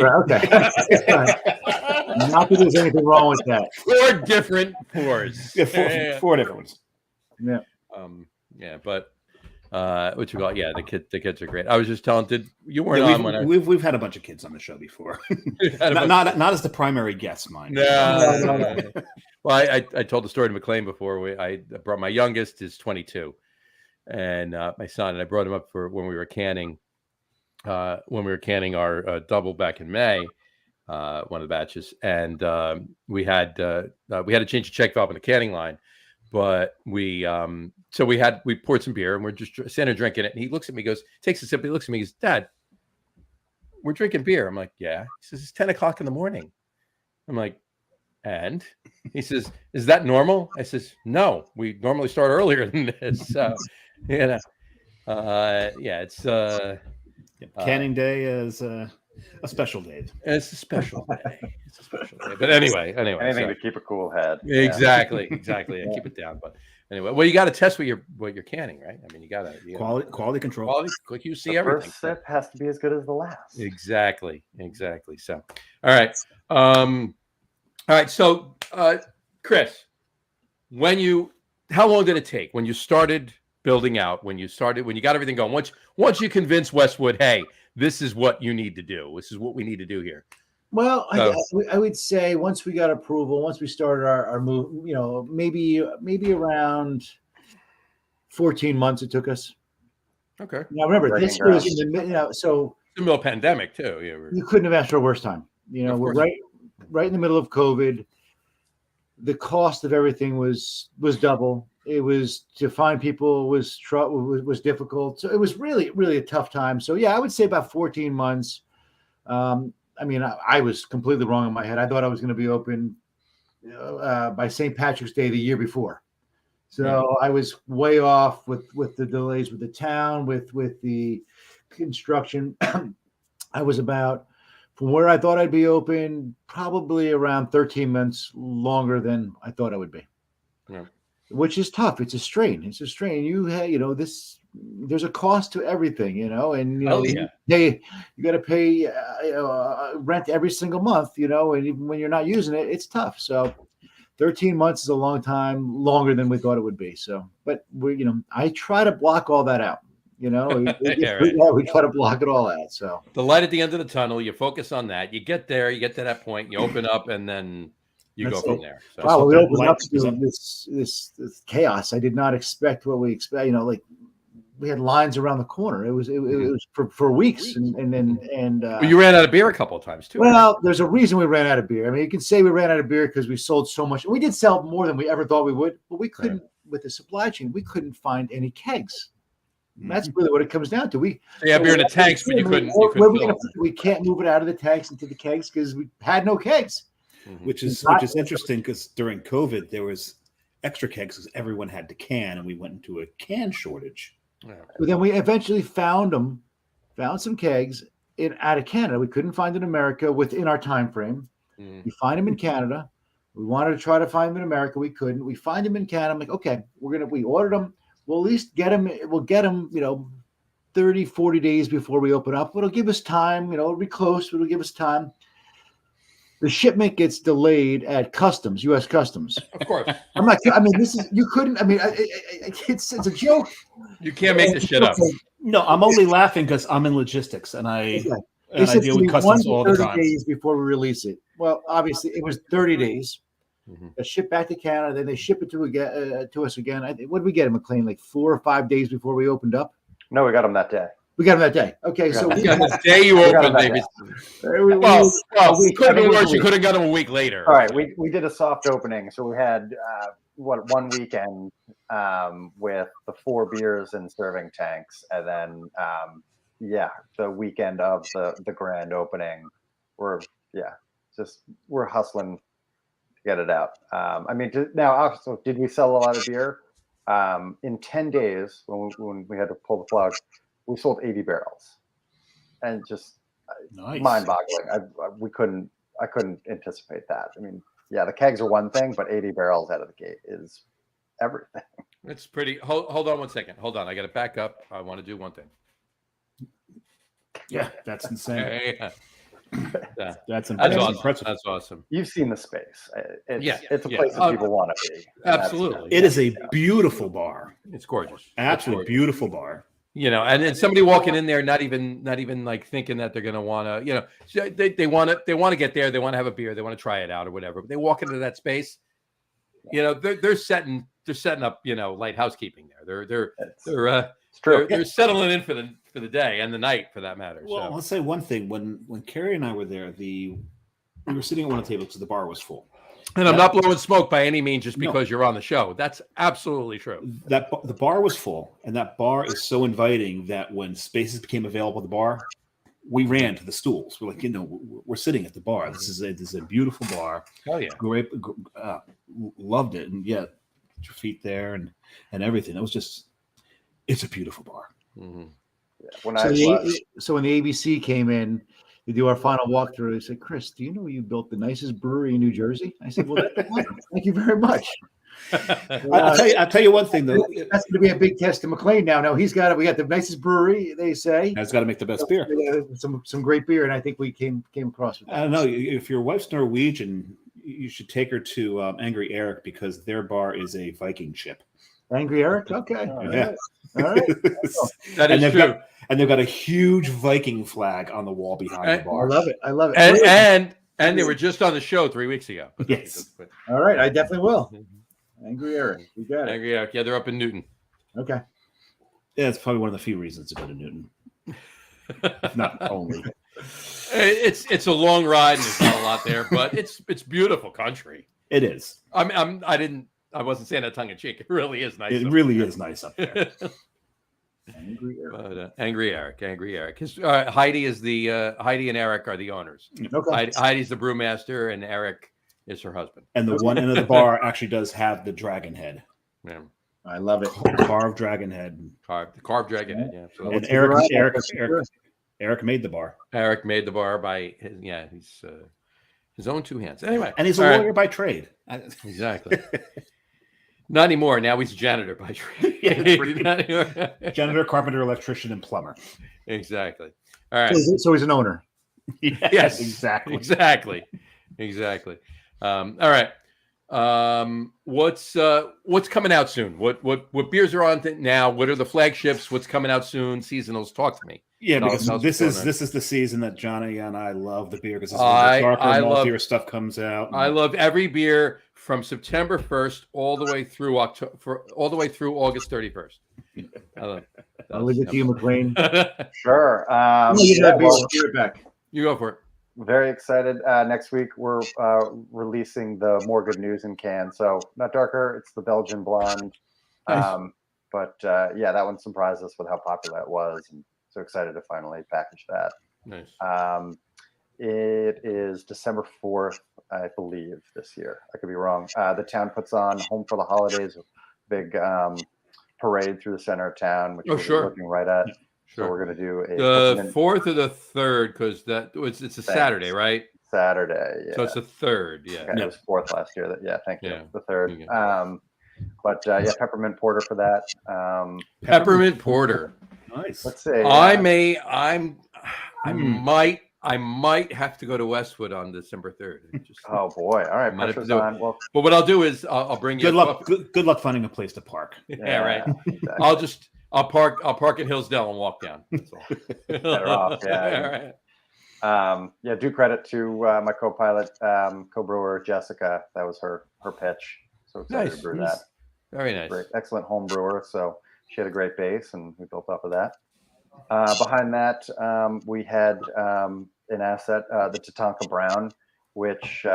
Not that there's anything wrong with that. 4 different pours. Yeah, 4 different ones. Yeah. But what you call? Yeah, the kids are great. I was just telling, you weren't on when we've had a bunch of kids on the show before. not as the primary guest, mind. No. Well, I told the story to McLean before. I brought my youngest is 22, and my son, and I brought him up for when we were canning. When we were canning our double back in May, one of the batches, and we had to change the check valve in the canning line, but we poured some beer and we're just sitting there drinking it, and he looks at me, goes, takes a sip, he looks at me, he goes, Dad, we're drinking beer. I'm like, yeah. He says, it's 10 o'clock in the morning. I'm like, and he says, is that normal? I says, no, we normally start earlier than this. So, it's canning day is a special day. It's a special day. It's a special day. But anyway, anything to keep a cool head. Exactly. Yeah, keep it down. But anyway, well, you got to test what you're canning, right? I mean, you got to quality control. Quality, you see the everything. First sip has to be as good as the last. Exactly. So, all right. So, Chris, how long did it take when you started building out? When you got everything going? Once you convinced Westwood, hey, this is what you need to do. This is what we need to do here. Well, I would say once we got approval, once we started our move, maybe around 14 months it took us. Okay. Now remember, this was in the so the middle of pandemic too. Yeah, you couldn't have asked for a worse time. We're right in the middle of COVID. The cost of everything was double. It was to find people was difficult. So it was really, really a tough time. So yeah, I would say about 14 months. I was completely wrong in my head. I thought I was going to be open by St. Patrick's Day the year before. So I was way off with the delays with the town, with the construction. I was about, from where I thought I'd be open, probably around 13 months longer than I thought I would be. Yeah. Which is tough. It's a strain. There's a cost to everything, you got to pay rent every single month, and even when you're not using it, it's tough. So 13 months is a long time, longer than we thought it would be. So, but I try to block all that out, we try to block it all out. So the light at the end of the tunnel, you focus on that, you get there, you get to that point, you open up, and then you go from there. So, wow, we opened up to this chaos. I did not expect what we expect. We had lines around the corner. It was for weeks, and you ran out of beer a couple of times too. Well, right? There's a reason we ran out of beer. I mean, you can say we ran out of beer because we sold so much. We did sell more than we ever thought we would, but we couldn't with the supply chain. We couldn't find any kegs. That's really what it comes down to. We So you have beer in the tanks, but you couldn't Where fill we, them. we can't move it out of the tanks into the kegs because we had no kegs. Which is interesting because during COVID there was extra kegs because everyone had to can, and we went into a can shortage. But then we eventually found some kegs out of Canada. We couldn't find in America within our time frame. We find them in Canada. We wanted to try to find them in America. We couldn't. We find them in Canada. I'm like, okay, we ordered them. We'll at least get them. We'll get them, 30, 40 days before we open up. It'll give us time. It'll be close. It'll give us time. The shipment gets delayed at customs, U.S. Customs. Of course. You couldn't. It's a joke. You can't make this shit up. No, I'm only laughing because I'm in logistics and I deal with customs all the time. 30 days before we release it. Well, obviously, it was 30 days. They ship back to Canada, then they ship it to us again. What did we get, McLean? Like 4 or 5 days before we opened up? No, we got them that day. We got them that day. Okay, so the day you opened, maybe. Well, it could have been worse. You could have got them a week later. All right, we did a soft opening, so we had 1 weekend with the 4 beers and serving tanks, and then the weekend of the grand opening. We're hustling to get it out. Now also, did we sell a lot of beer? In 10 days, when we had to pull the plug, we sold 80 barrels, and just nice. Mind-boggling. I couldn't anticipate that. The kegs are one thing, but 80 barrels out of the gate is everything. It's pretty. Hold on 1 second. Hold on. I got to back up. I want to do one thing. Yeah, that's insane. That's awesome. impressive. That's awesome. You've seen the space. It's a Yeah. place that people want to be. Absolutely. It is a beautiful bar. It's gorgeous. Absolutely beautiful bar. And then somebody walking in there, not even like thinking that they're going to want to, they want to get there. They want to have a beer. They want to try it out or whatever. But they walk into that space, they're setting up, light housekeeping there. They're settling in for the day and the night for that matter. Well, I'll say one thing. When Carrie and I were there, we were sitting at one table because the bar was full. And I'm not blowing smoke by any means just because you're on the show. That's absolutely true. The bar was full, and that bar is so inviting that when spaces became available at the bar, we ran to the stools. We're like, we're sitting at the bar. This is a beautiful bar. Oh yeah, great, loved it, and your feet there and everything. It's a beautiful bar. Mm-hmm. So when the ABC came in to do our final walkthrough, they said, "Chris, do you know you built the nicest brewery in New Jersey?" I said, "Well, thank you very much." I'll tell you one thing though. That's going to be a big test to McLean now. No, we got the nicest brewery. They say it's got to make the best beer. Some great beer, and I think we came across with that. I don't know if your wife's Norwegian, you should take her to Angry Eric because their bar is a Viking ship. Angry Eric, okay, All right. That is true. And they've got a huge Viking flag on the wall behind the bar. I love it. And they were just on the show 3 weeks ago. Yes. All right, I definitely will. Angry Eric, we got it. Angry Eric, yeah, they're up in Newton. Okay. Yeah, it's probably one of the few reasons to go to Newton. If not only. It's a long ride and there's not a lot there, but it's beautiful country. It is. I wasn't saying that tongue in cheek. It really is nice. It really is nice up there. Angry Eric. But, Angry Eric. Heidi and Eric are the owners. Okay. Heidi's the brewmaster, and Eric is her husband. And the one end of the bar actually does have the dragon head. Yeah. I love it. Carved dragon head. The carved dragon head. Yeah. So And Eric made the bar. Eric made the bar by his own 2 hands. Anyway, and he's a lawyer by trade. Exactly. Not anymore. Now he's a janitor by trade. Janitor, carpenter, electrician, and plumber. Exactly. All right. So he's an owner. Yes, exactly. All right. What's coming out soon? What beers are on now? What are the flagships? What's coming out soon? Seasonals. Talk to me. Yeah, because this is the season that Johnny and I love the beer because this is when the darker, maltier stuff comes out. I love every beer from September 1st all the way through August 31st. I'll leave it to you, McLean. Sure. You go for it. Very excited. Next week we're releasing the More Good News in can. So not darker. It's the Belgian blonde. Nice. But yeah, that one surprised us with how popular that was, and so excited to finally package that. Nice. It is December 4th, I believe, this year. I could be wrong. The town puts on Home for the Holidays, a big parade through the center of town, which we're looking right at. Sure. So we're going to do the 4th or the 3rd, because it's a Saturday, right? Saturday, yeah. So it's the 3rd, yeah. Okay, it was 4th last year. Yeah, thank you. Yeah. The 3rd. But yeah, peppermint porter for that. Peppermint porter. Nice. Let's see. I might have to go to Westwood on December 3rd. Oh boy! All right, pressure's on. Well, but what I'll do is I'll bring you. Good luck finding a place to park. Yeah, right. Exactly. I'll park at Hillsdale and walk down. That's all. Better off. Yeah. All right. Yeah. Due credit to my co-pilot, co-brewer Jessica. That was her pitch. So excited to brew that. Very nice. Great, excellent home brewer. So she had a great base, and we built off of that. Behind that, we had an asset, the Tatanka Brown, which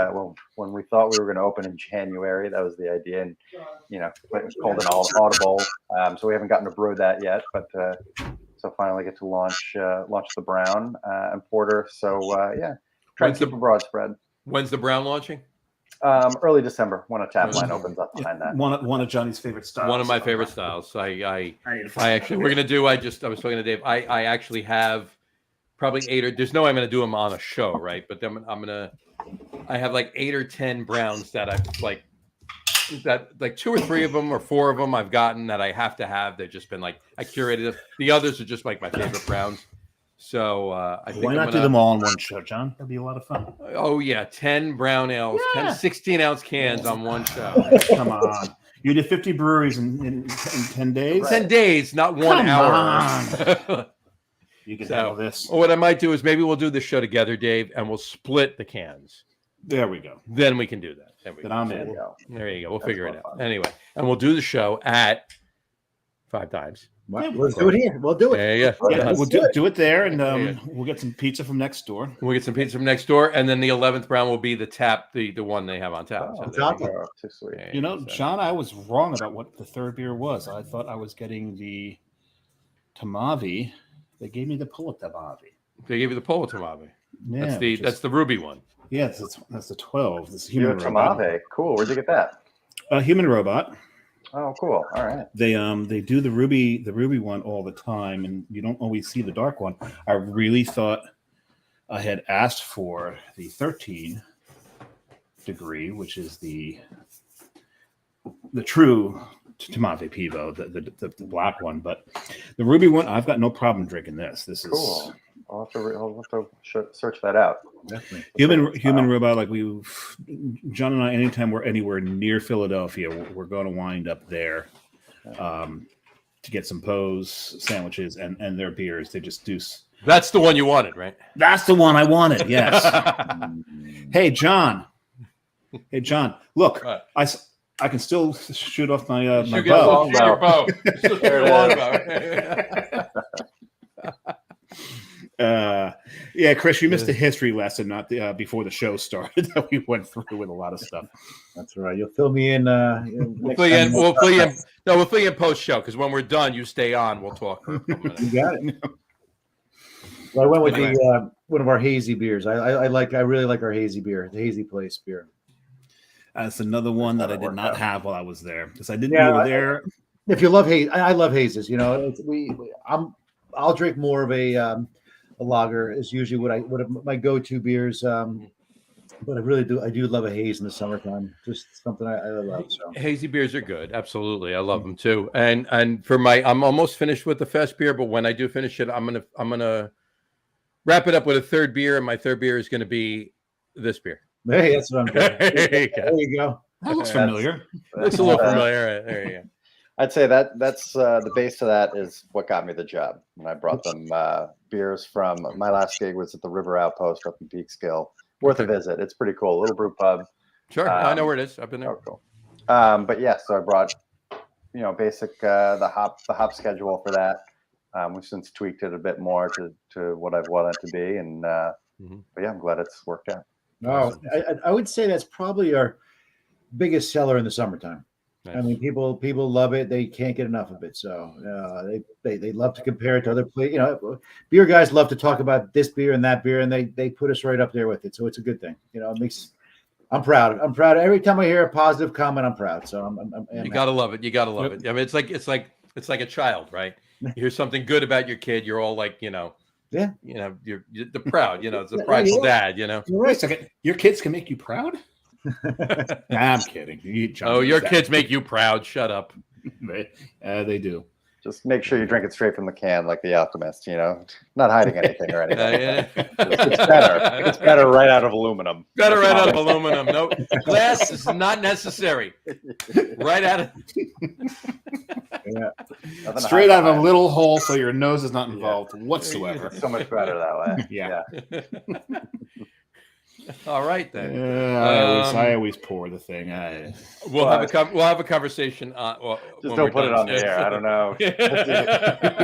when we thought we were going to open in January, that was the idea, and it was called an audible. So we haven't gotten to brew that yet, but so finally get to launch the brown and porter. So yeah, try to keep a broad spread. When's the brown launching? Early December, when a tap line opens up behind that. One of Johnny's favorite styles. One of my favorite styles. I actually, we're gonna do. I was talking to Dave. I actually have probably 8 or there's no way I'm gonna do them on a show, right? But then I have like 8 or 10 browns that I've like 2 or 3 of them or 4 of them I've gotten that I have to have. They've just been like I curated them. The others are just like my favorite browns. So I think why not do them all in one show, John? That'd be a lot of fun. Oh yeah, 10 brown ales, 10 16-ounce cans on one show. Come on, you did 50 breweries in 10 days. 10 days, not 1 hour. You can handle this. What I might do is maybe we'll do the show together, Dave, and we'll split the cans. There we go. Then we can do that. Then I'm in. There you go. We'll figure it out. Fun. Anyway, and we'll do the show at Five Dimes. We'll do it here. We'll do it. Yeah, we'll do it there, and we'll get some pizza from next door. We'll get some pizza from next door, and then the 11th brown will be the tap, the one they have on tap. Too sweet. John, I was wrong about what the third beer was. I thought I was getting the Tamavi. They gave me the Pulla Tamavi. They gave you the Pulla Tamavi. Yeah, that's the ruby one. Yeah, that's the 12. This human Tamavi. Cool. Where'd you get that? Human Robot. Oh, cool. All right. They do the ruby one all the time, and you don't always see the dark one. I really thought I had asked for the 13 degree, which is the true Tamavi Pivo, the black one, but the ruby one, I've got no problem drinking this. This is cool. I'll have to search that out. Definitely. Human Robot, like John and I, anytime we're anywhere near Philadelphia, we're going to wind up there to get some Poe's sandwiches and their beers. They just do. That's the one you wanted, right? That's the one I wanted. Yes. Hey, John. Look, I can still shoot off my my bow. Your bow. Yeah, Chris, you missed the history lesson, not the before the show started that we went through with a lot of stuff. That's right. You'll fill me in. We'll fill you in. No, we'll fill you in post show because when we're done, you stay on. We'll talk. For a couple minutes. You got it. Well, I went with the one of our hazy beers. I really like our hazy beer, the Hazy Place beer. That's another one that I did not have while I was there because I didn't know there. If you love haze, I love hazes. You know, I'll drink more of a lager is usually what my go-to beers. But I do love a haze in the summertime. Just something I love. So hazy beers are good. Absolutely. I love them too. And for I'm almost finished with the fest beer, but when I do finish it, I'm gonna wrap it up with a third beer, and my third beer is gonna be this beer. Hey, that's what I'm doing. There you go. That looks familiar. Looks a little familiar. There you go. I'd say that's the base to that is what got me the job when I brought them beers from my last gig was at the River Outpost up in Peekskill. Worth a visit. It's pretty cool. A little brew pub. Sure, I know where it is. I've been there. Oh, cool. But yeah, so I brought basic the hop schedule for that. We've since tweaked it a bit more to what I've wanted it to be, and but yeah, I'm glad it's worked out. Oh, I would say that's probably our biggest seller in the summertime. Nice. I mean, people love it. They can't get enough of it. So they love to compare it to other places. Beer guys love to talk about this beer and that beer, and they put us right up there with it. So it's a good thing. It makes. I'm proud. I'm proud. Every time I hear a positive comment, I'm proud. So I'm you gotta love it. You gotta love it. I mean, it's like a child, right? You hear something good about your kid, you're all like, yeah, you're the proud. It's a prideful dad. Wait a second, your kids can make you proud? Nah, I'm kidding. Your kids make you proud. Shut up. They do. Just make sure you drink it straight from the can, like the Alchemist. Not hiding anything or anything. It's better. It's better right out of aluminum. Better right out of aluminum. No glass is not necessary. Right out of. Straight out of a little hole, so your nose is not involved whatsoever. It's so much better that way. Yeah. All right then. I always pour the thing. We'll have a conversation. Just don't put it on the air. I don't know.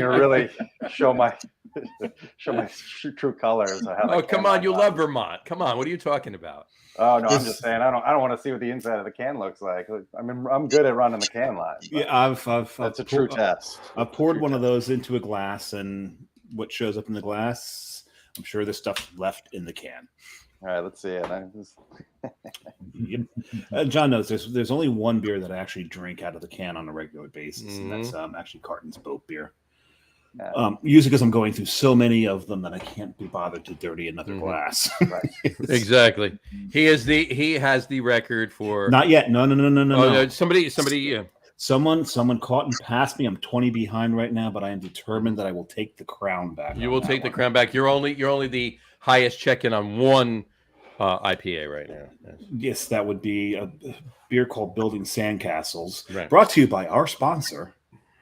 Really show my true colors. Come on! You love Vermont. Come on! What are you talking about? Oh no, I'm just saying. I don't want to see what the inside of the can looks like. I mean, I'm good at running the can line. Yeah, that's a true test. I've poured one of those into a glass, and what shows up in the glass, I'm sure there's stuff left in the can. All right, let's see it. John knows there's only one beer that I actually drink out of the can on a regular basis, and that's actually Carton's Boat beer. Usually because I'm going through so many of them that I can't be bothered to dirty another glass. Right. Exactly. He has the record for. Not yet. No. Somebody. Someone caught and passed me. I'm 20 behind right now, but I am determined that I will take the crown back. You will take the crown back. You're only the highest check-in on one IPA right now. Yes, that would be a beer called Building Sandcastles, right. Brought to you by our sponsor,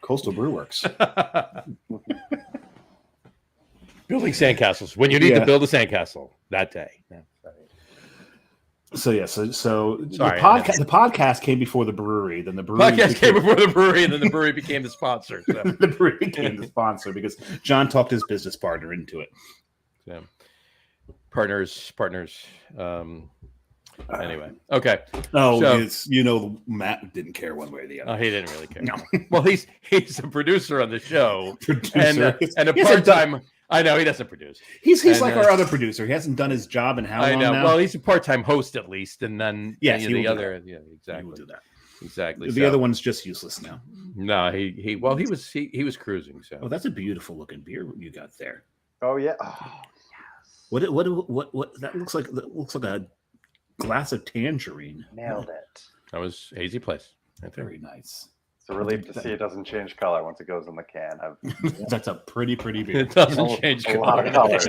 Coastal Brewworks. Building sandcastles when you need to build a sandcastle that day. Yeah. So Sorry, the podcast came before the brewery. Then the brewery came before the brewery, and then the brewery became the sponsor. So. The brewery became the sponsor because John talked his business partner into it. Yeah. Partners. Anyway, okay. Matt didn't care one way or the other. Oh, he didn't really care. No. Well, he's a producer on the show, and a part-time. I know he doesn't produce. He's like our other producer. He hasn't done his job in how long now? Well, he's a part-time host at least, and then the other. Yeah, exactly. He will do that. Exactly. The other one's just useless now. No, he was cruising. So. Oh, that's a beautiful looking beer you got there. Oh yeah. Oh, yes. What that looks like? That looks like a glass of tangerine. Nailed it. That was Hazy Place. Very nice. It's a relief to see it doesn't change color once it goes in the can. That's a pretty beer. It doesn't change color. A lot of colors.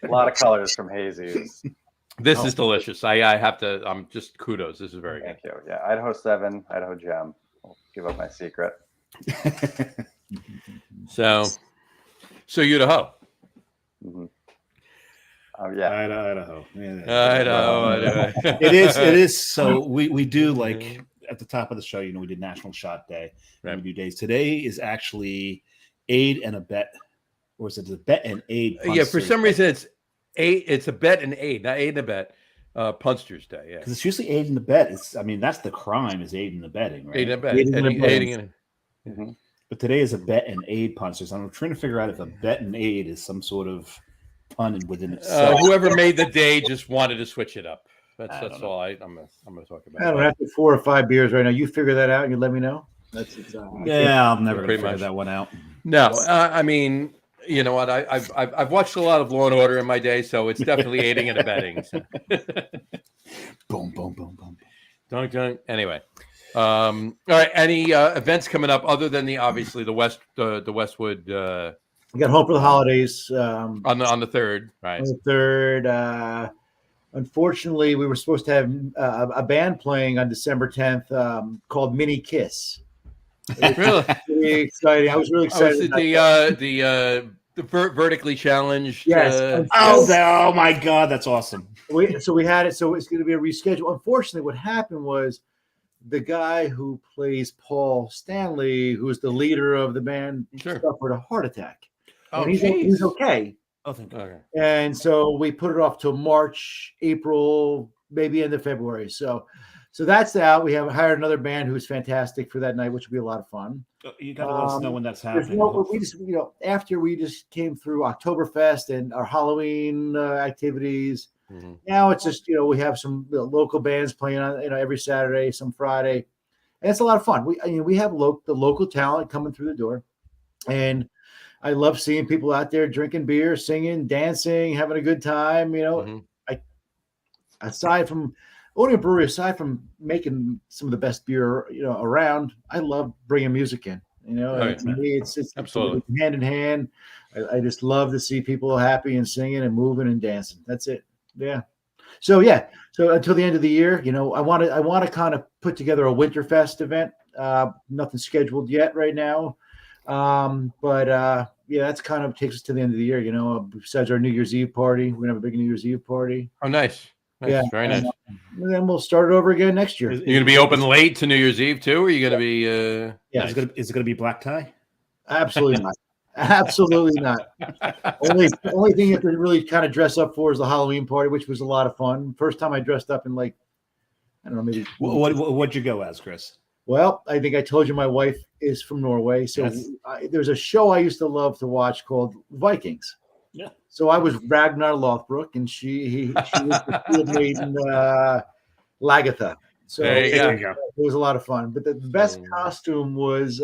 A lot of colors from Hazy's. This is delicious. I have to. Just kudos. This is very good. Thank you. Yeah, Idaho 7, Idaho Gem. I'll give up my secret. So Idaho. Mm-hmm. Oh yeah, Idaho. Idaho. It is. So we do like at the top of the show. We did National Shot Day. Right. We do days. Today is actually aid and a bet, or is it a bet and aid? Yeah, for some reason it's aid. It's a bet and aid, not aid and a bet. Punster's Day. Yeah, because it's usually aid and the bet. That's the crime is aid and the betting, right? Aid and a bet. Aiding and. Mm-hmm. But today is a bet and aid punsters. I'm trying to figure out if a bet and aid is some sort of pun within itself. Whoever made the day just wanted to switch it up. That's all I'm gonna talk about. I don't have 4 or 5 beers right now. You figure that out and you let me know. I'm never gonna figure that one out. No, I mean, you know what? I've watched a lot of Law and Order in my day, so it's definitely aiding and abetting. So. Boom, boom, boom, boom. Don't. Anyway, all right. Any events coming up other than the Westwood? We got home for the holidays on the 3rd, right? On the 3rd. Unfortunately, we were supposed to have a band playing on December 10th called Mini Kiss. Really? Really exciting. I was really excited. The vertically challenged. Yes. Oh my God, that's awesome. So we had it. So it's going to be a reschedule. Unfortunately, what happened was the guy who plays Paul Stanley, who is the leader of the band, suffered a heart attack. Oh, and he's okay. Oh, thank God. Okay. And so we put it off till March, April, maybe end of February. So So that's out. We have hired another band who's fantastic for that night, which will be a lot of fun. You got to let us know when that's There's happening. we just, after we just came through Oktoberfest and our Halloween activities. Mhm. Now it's just, we have some local bands playing on, every Saturday, some Friday, and it's a lot of fun. We have the local talent coming through the door, and I love seeing people out there drinking beer, singing, dancing, having a good time. Mhm. Aside from owning a brewery, aside from making some of the best beer, around, I love bringing music in. And to me, it's Absolutely. hand in hand. I just love to see people happy and singing and moving and dancing. That's it. Yeah. So until the end of the year, I want to kind of put together a Winterfest event. Nothing scheduled yet right now. But that's kind of takes us to the end of the year, besides our New Year's Eve party. We're gonna have a big New Year's Eve party. Oh, nice. Yeah. Very nice. And then we'll start it over again next year. You're going to be open late to New Year's Eve too, or are you going to be? Yeah. Is it going to be black tie? Absolutely not. Absolutely not. Only thing you have to really kind of dress up for is the Halloween party, which was a lot of fun. First time I dressed up in I don't know, maybe. What'd you go as, Chris? Well, I think I told you my wife is from Norway. So Yes. There's a show I used to love to watch called Vikings. Yeah. So I was Ragnar Lothbrok, and she was the field maiden Lagatha. So There you There go. you go. it was a lot of fun. But the best costume was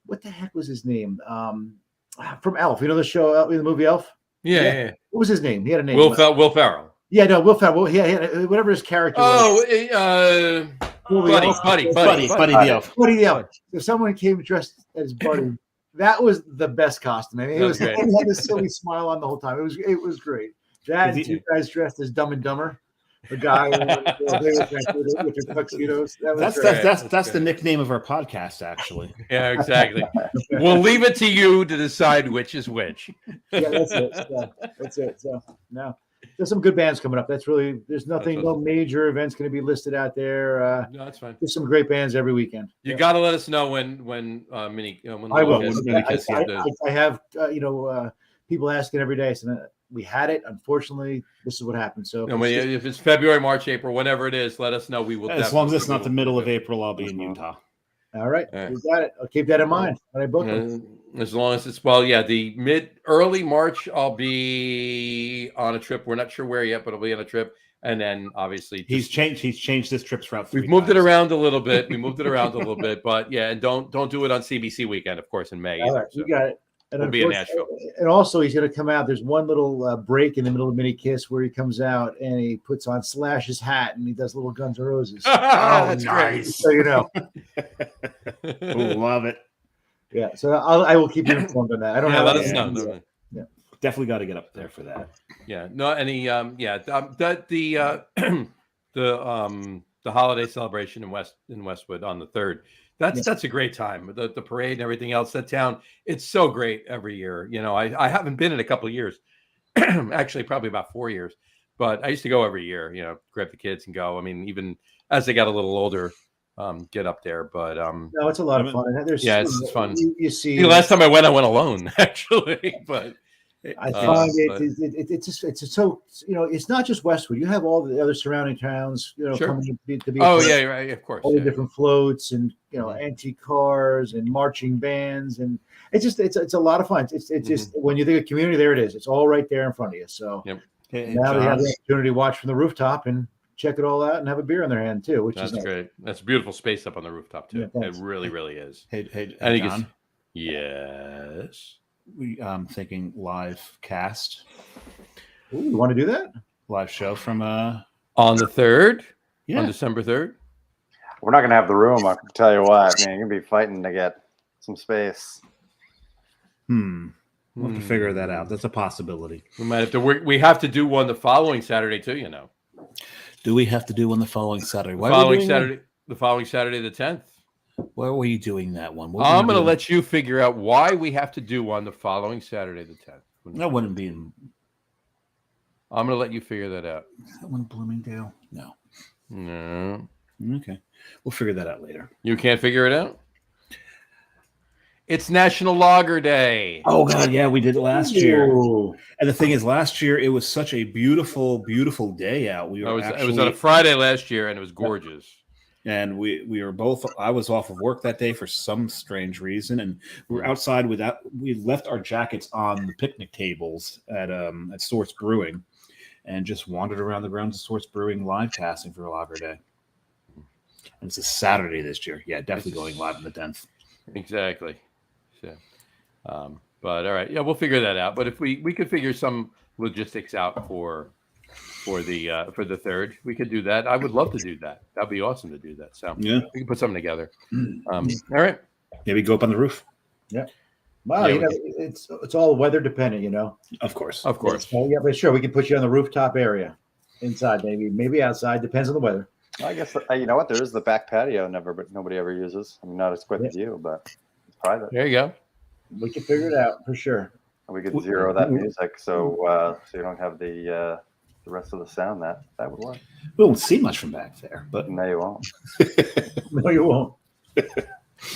what the heck was his name? From Elf. You know the show, the movie Elf? Yeah. What was his name? He had a name. Will Ferrell. Yeah, no, Will Ferrell. He had whatever his character was. Oh, Buddy Buddy the elf. Buddy the Elf. If someone came dressed as Buddy, that was the best costume. I mean, That's he great. had a silly smile on the whole time. It was great. That and two guys dressed as Dumb and Dumber. The guy with their tuxedos. That was great. That's the nickname of our podcast, actually. Yeah, exactly. We'll leave it to you to decide which is which. Yeah, that's it. That's it. So no, there's some good bands coming up. There's nothing, no major events going to be listed out there. No, that's fine. There's some great bands every weekend. You got to let us know when when I When will. the I have people asking every day. So we had it. Unfortunately, this is what happened. So if it's February, March, April, whenever it is, let us know. We will. As long as it's not the middle of April, I'll be in Utah. all right, All right. we got it. I'll keep that in mind when I book them. As long as it's the early March, I'll be on a trip. We're not sure where yet, but I'll be on a trip. And then obviously He's changed this trip's route. we've moved it around a little bit. But yeah, and don't do it on CBC weekend, of course, in May. All either, right, so. we got it. And We'll be in Nashville. And also, he's going to come out. There's one little break in the middle of Mini Kiss where he comes out and he puts on Slash's hat and he does little Guns N' Roses. That's nice. So you know, Love it. yeah. So I will keep you informed on that. I don't have. let us any- know. Definitely got to get up there for that. Yeah, no, any the holiday celebration in Westwood on the 3rd. That's a great time. The parade and everything else. That town, it's so great every year. I haven't been in a couple of years, actually probably about 4 years, but I used to go every year. Grab the kids and go. I mean, even as they got a little older, get up there. But No, it's a lot of fun. it's fun. You see, the last time I went alone actually, but. I find it's so it's not just Westwood. You have all the other surrounding towns, Sure. coming to be. Oh yeah, right, of course. All the Yeah. different floats and Mhm. antique cars and marching bands, and it's a lot of fun. It's just when you think of community, there it is. It's all right there in front of you. So Yep. Hey, now they have John, the opportunity to watch from the rooftop and check it all out and have a beer in their hand too, which That's is nice. great. That's a beautiful space up on the rooftop too. Yeah, It thanks. really, really is. hey, And you can John. Yes. I'm thinking live cast, Ooh, you want to do that? live show from On the 3rd, on yeah. December 3rd. We're not gonna have the room. I can tell you what. Man, you're gonna be fighting to get some space. We'll have to figure that out. That's a possibility. We might have to work. We have to do one the following Saturday too. Do we have to do one the following Saturday? The following Saturday, the 10th. Why were you doing that one? I'm going to let you figure out why we have to do one the following Saturday, the 10th. That wouldn't be in. I'm going to let you figure that out. Is that one in Bloomingdale? No. No, Okay, we'll figure that out later. you can't figure it out. It's National Lager Day. Oh God, yeah, we did it last year. Ooh. And the thing is, last year it was such a beautiful, beautiful day out. We were It was on a Friday last year, and it was gorgeous. And we were both. I was off of work that day for some strange reason, and we were outside without. We left our jackets on the picnic tables at Source Brewing, and just wandered around the grounds of Source Brewing live casting for Lager Day. And it's a Saturday this year. Yeah, definitely going live on the 10th. Exactly. So, but all right, yeah, we'll figure that out. But if we could figure some logistics out for the third, we could do that. I would love to do that. That'd be awesome to do that. So Yeah, we can put something together. All right. maybe go up on the roof. Yeah. Wow, Yeah, it's all weather dependent, you know. Of course. So, yeah, but sure, we can put you on the rooftop area, inside maybe outside. Depends on the weather. I guess you know what? There is the back patio. Nobody ever uses. I mean, not as quick as you, but it's private. There you go. We can figure it out for sure. We could zero that music, so you don't have the rest of the sound. That would work. We won't see much from back there, but No, you won't. No, you won't.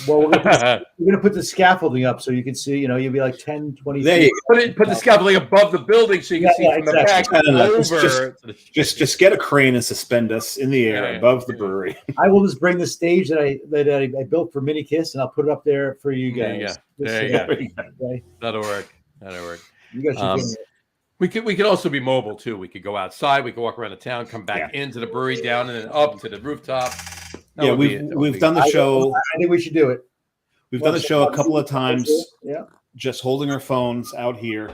Well, we're gonna put the scaffolding up so you can see. You know, you'll be like 10, 20 there feet. you Put the scaffolding above the building so you can see from the back over. just get a crane and suspend us in the air above the brewery. I will just bring the stage that I built for Mini Kiss, and I'll put it up there for you guys. There you go. Okay? That'll work. You guys should We could also be mobile too. We could go outside. We could walk around the town, come back into the brewery, down and then up to the rooftop. We've done the show. I think we should do it. We've done the show a couple of times. Yeah. Just holding our phones out here,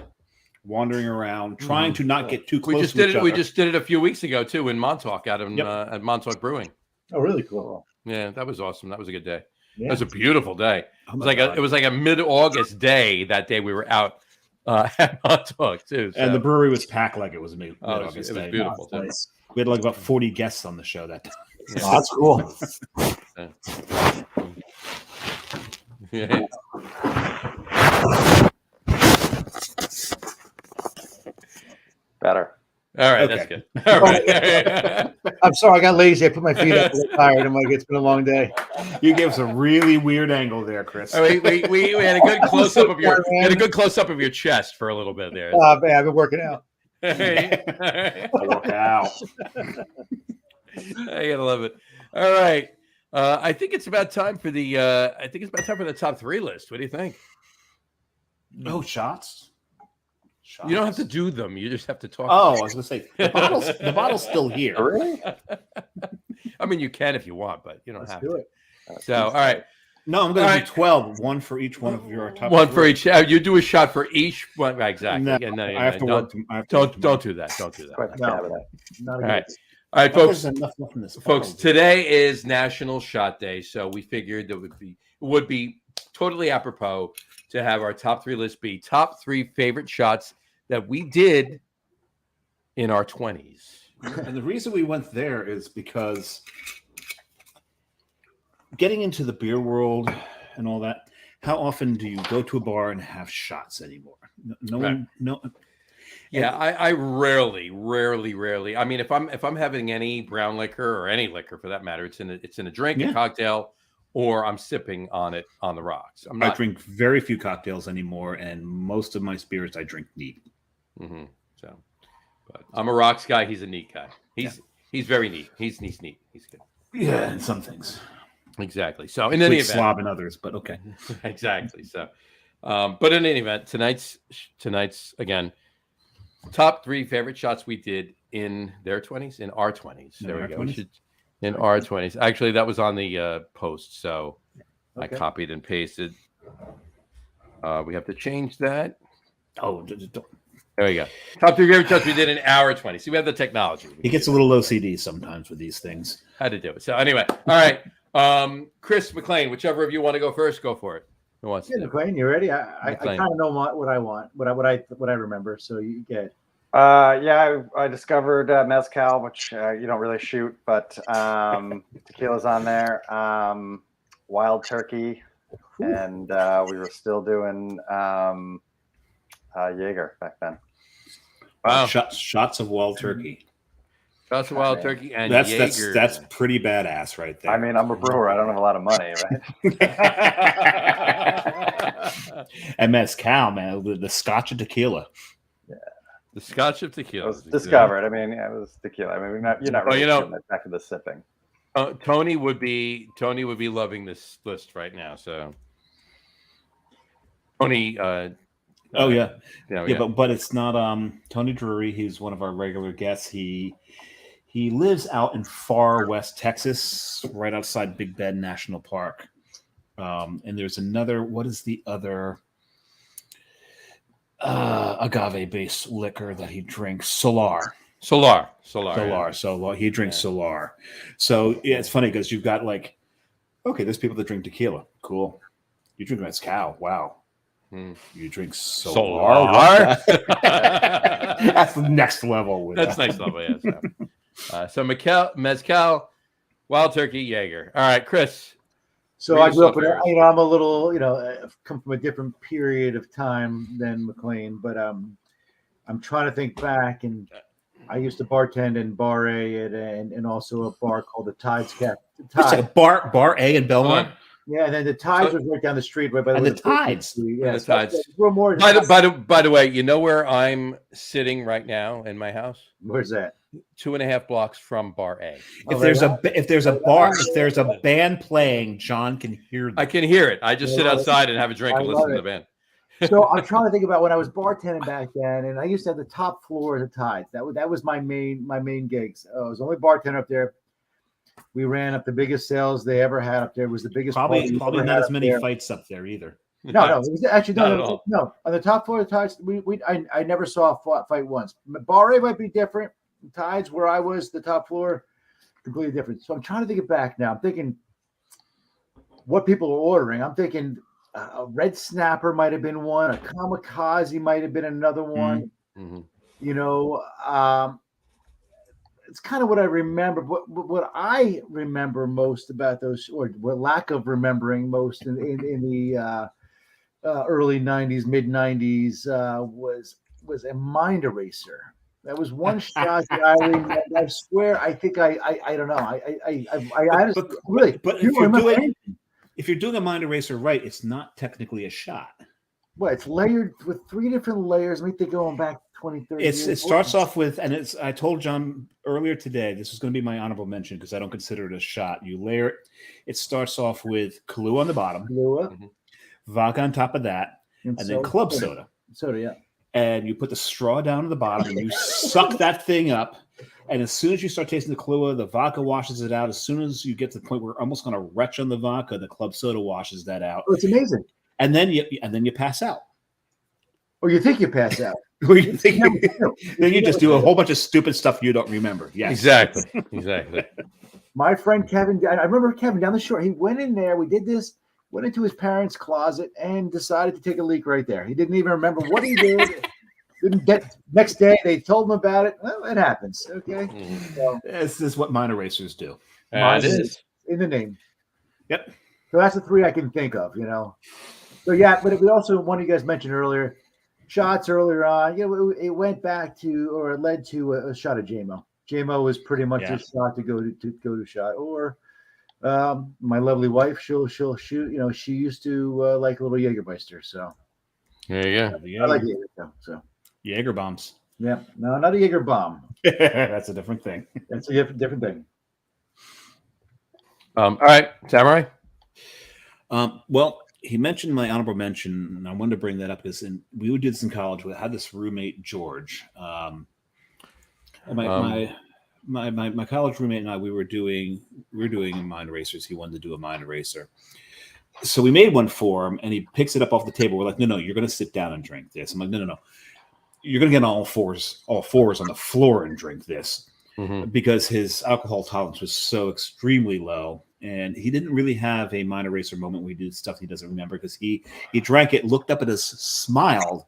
wandering around, trying to not get too close. We just did it a few weeks ago too in Montauk at Montauk Brewing. Oh, really cool. Yeah, that was awesome. That was a good day. Yeah. It was a beautiful day. It was like a mid-August day. That day we were out at Montauk too. So. And the brewery was packed like it was mid It was beautiful. Oh, nice. We had like about 40 guests on the show that day. Yeah. Oh, that's cool. Yeah. Better. All right, Okay. that's good. All right. I'm sorry, I got lazy. I put my feet up. I'm tired. I'm like, it's been a long day. You gave us a really weird angle there, Chris. We had a good close up of your chest for a little bit there. Oh, man, I've been working out. Work out. I gotta love it. All right, I think it's about time for the top three list. What do you think? No shots. You don't have to do them. You just have to talk. Oh, I was gonna say the bottle's still here. Really? I mean, you can if you want, but you don't Let's have do to. it. So, all right, No, I'm going All to right. do 12. One for each one of your top. one for three. each. You do a shot for each one. Exactly. No, Yeah, no, I have to work. Don't do that. Don't do that. Quite the No. cabinet. Not a All good right. All right, folks. There's enough in this Folks, bottle. today is National Shot Day, so we figured that it would be totally apropos to have our top three list be top three favorite shots that we did in our 20s. And the reason we went there is because getting into the beer world and all that, how often do you go to a bar and have shots anymore? No Right. one, no. Yeah, I rarely. I mean, if I'm having any brown liquor or any liquor for that matter, it's in a drink, Yeah. a cocktail, or I'm sipping on it on the rocks. I drink very few cocktails anymore, and most of my spirits I drink neat. Mm-hmm. So, but I'm a rocks guy. He's a neat guy. He's very neat. He's neat. He's good. Yeah, and some things. Exactly. So in any event, slob and others, but okay. exactly. So, but in any event, tonight's again top three favorite shots we did in their 20s, in our 20s. In There our we go. 20s? In our 20s. Actually, that was on the post, so I Okay. copied and pasted. We have to change that. Oh, don't. There we go. Top three favorite shots we did in our 20s. See, we have the technology. He gets a little OCD sometimes with these things. How to do it. So anyway, all right. Chris McLean, whichever of you want to go first, go for it. Who wants Yeah, to? McLean, you ready? I McLean. kind of know what I want, what I remember. So you get. Yeah, I discovered mezcal, which you don't really shoot, but tequila's on there. Wild turkey, and we were still doing Jaeger back then. Wow. Shots of wild turkey. Shots of wild turkey and That's Jaeger. that's pretty badass right there. I mean, I'm a brewer. I don't have a lot of money, right? And mezcal, man, the Scotch and tequila. The Scotch of It tequila. was discovered. I mean, yeah, it was tequila. I mean, you're not really turning that back to the sipping. Tony would be loving this list right now. So Tony. But it's not Tony Drury. He's one of our regular guests. He lives out in far west Texas, right outside Big Bend National Park. And there's another. What is the other agave-based liquor that he drinks? Solar. Yeah. So he drinks Solar. So yeah, it's funny because you've got there's people that drink tequila. Cool. You drink mezcal. Wow. You drink Solar. That's the next level. That's next level. Yeah. So mezcal, Wild Turkey, Jaeger. All right, Chris. So I grew up in, I'm a little, I've come from a different period of time than McLean, but I'm trying to think back, and I used to bartend in Bar A and also a bar called the Tides Cafe. Bar A in Belmont. Yeah, and then the Tides was right down the street, right by the Tides. Yeah, the Tides. More By the way, you know where I'm sitting right now in my house? Where's that? 2.5 blocks from Bar A. If there's a band playing, John can hear them. I can hear it. I just sit outside and have a drink and listen to the band. So I'm trying to think about when I was bartending back then, and I used to have the top floor of the Tides. That was my main gigs. I was only bartender up there. We ran up the biggest sales they ever had up there. It was the biggest. Probably not as many fights up there either. No. It was actually no. On the top floor of the Tides, I never saw a fight once. Bar A might be different. Tides, where I was, the top floor, completely different. So I'm trying to think it back now. I'm thinking what people are ordering. I'm thinking a Red Snapper might have been one. A Kamikaze might have been another one. Mm-hmm. It's kind of what I remember. What I remember most about those, or what lack of remembering most in the early '90s, mid '90s, was a mind eraser. That was one shot that I remember. I swear, I think I don't know. I honestly really. But if you're doing a mind eraser right, it's not technically a shot. Well, it's layered with 3 different layers. Let me think, going back 20, 30 years. It starts off with, and I told John earlier today, this is going to be my honorable mention because I don't consider it a shot. You layer it. It starts off with Kahlua on the bottom, vodka on top of that, and then club soda. Soda, yeah. And you put the straw down at the bottom, and you suck that thing up. And as soon as you start tasting the Kahlua, the vodka washes it out. As soon as you get to the point where you're almost going to retch on the vodka, the club soda washes that out. Oh, it's amazing. And then you pass out. Or you think you pass out. Then you just do a whole bunch of stupid stuff you don't remember. Yes. Exactly. My friend Kevin, I remember Kevin down the shore. He went in there. We did this. Went into his parents' closet and decided to take a leak right there. He didn't even remember what he did. Next day, they told him about it. Well, it happens. Okay. So, this is what mind erasers do. It is in the name. Yep. So that's the 3 I can think of, So yeah, but we also, one of you guys mentioned earlier, shots earlier on. It went back to, or it led to a shot of JMO. JMO was pretty much a shot to go to shot. Or my lovely wife, she'll shoot. She used to like a little Jägermeister. So there you go. I like Jaeger. So Jaeger bombs. Yeah, no, not a Jaeger bomb. That's a different thing. That's a different thing. All right, Samurai. Well, he mentioned my honorable mention, and I wanted to bring that up because we did this in college. We had this roommate, George. My college roommate and I, we were doing mind erasers. He wanted to do a mind eraser, so we made one for him, and he picks it up off the table. We're like, no, you're going to sit down and drink this. I'm like, no, you're going to get on all fours on the floor and drink this, because his alcohol tolerance was so extremely low. And he didn't really have a mind eraser moment where he did stuff he doesn't remember, because he drank it, looked up at us, smiled,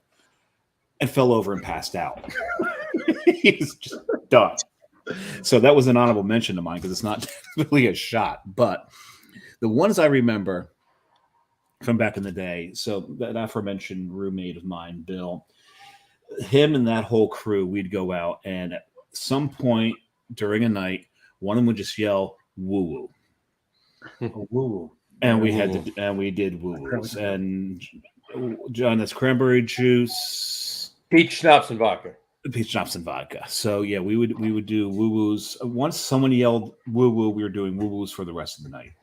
and fell over and passed out. He was just done. So that was an honorable mention to mine because it's not really a shot. But the ones I remember from back in the day, so that aforementioned roommate of mine, Bill, him and that whole crew, we'd go out, and at some point during a night, one of them would just yell, woo-woo. Woo. And we did woo-woos. And John, that's cranberry juice, Peach schnapps and vodka. peach schnapps, and vodka. So yeah, we would do woo woos. Once someone yelled woo woo, we were doing woo woos for the rest of the night.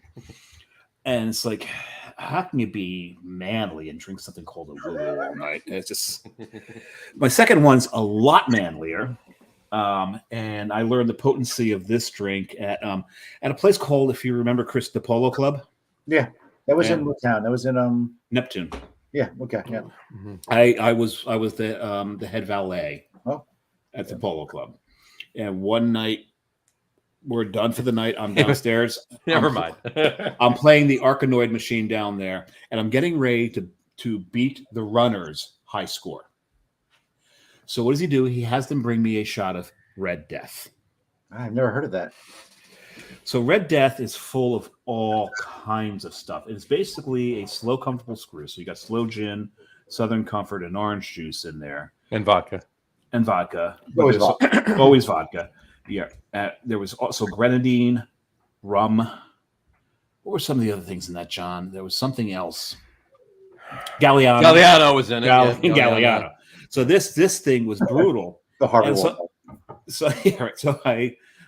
And it's like, how can you be manly and drink something called a woo woo all night? It's just my second one's a lot manlier. And I learned the potency of this drink at a place called, if you remember, Chris, the Polo Club. Yeah, that was in Town. That was in Neptune. Yeah. Okay. Yeah. I was the head valet at the Polo Club, and one night we're done for the night. I'm downstairs. Never mind. I'm playing the Arkanoid machine down there, and I'm getting ready to beat the runners' high score. So what does he do? He has them bring me a shot of Red Death. I've never heard of that. So Red Death is full of all kinds of stuff. It's basically a slow, comfortable screw. So you got slow gin, Southern Comfort, and orange juice in there. And vodka. Always vodka. Always vodka. Yeah. There was also grenadine, rum. What were some of the other things in that, John? There was something else. Galliano. Galliano was in it. Galliano. So this thing was brutal. The Harvard one. one. So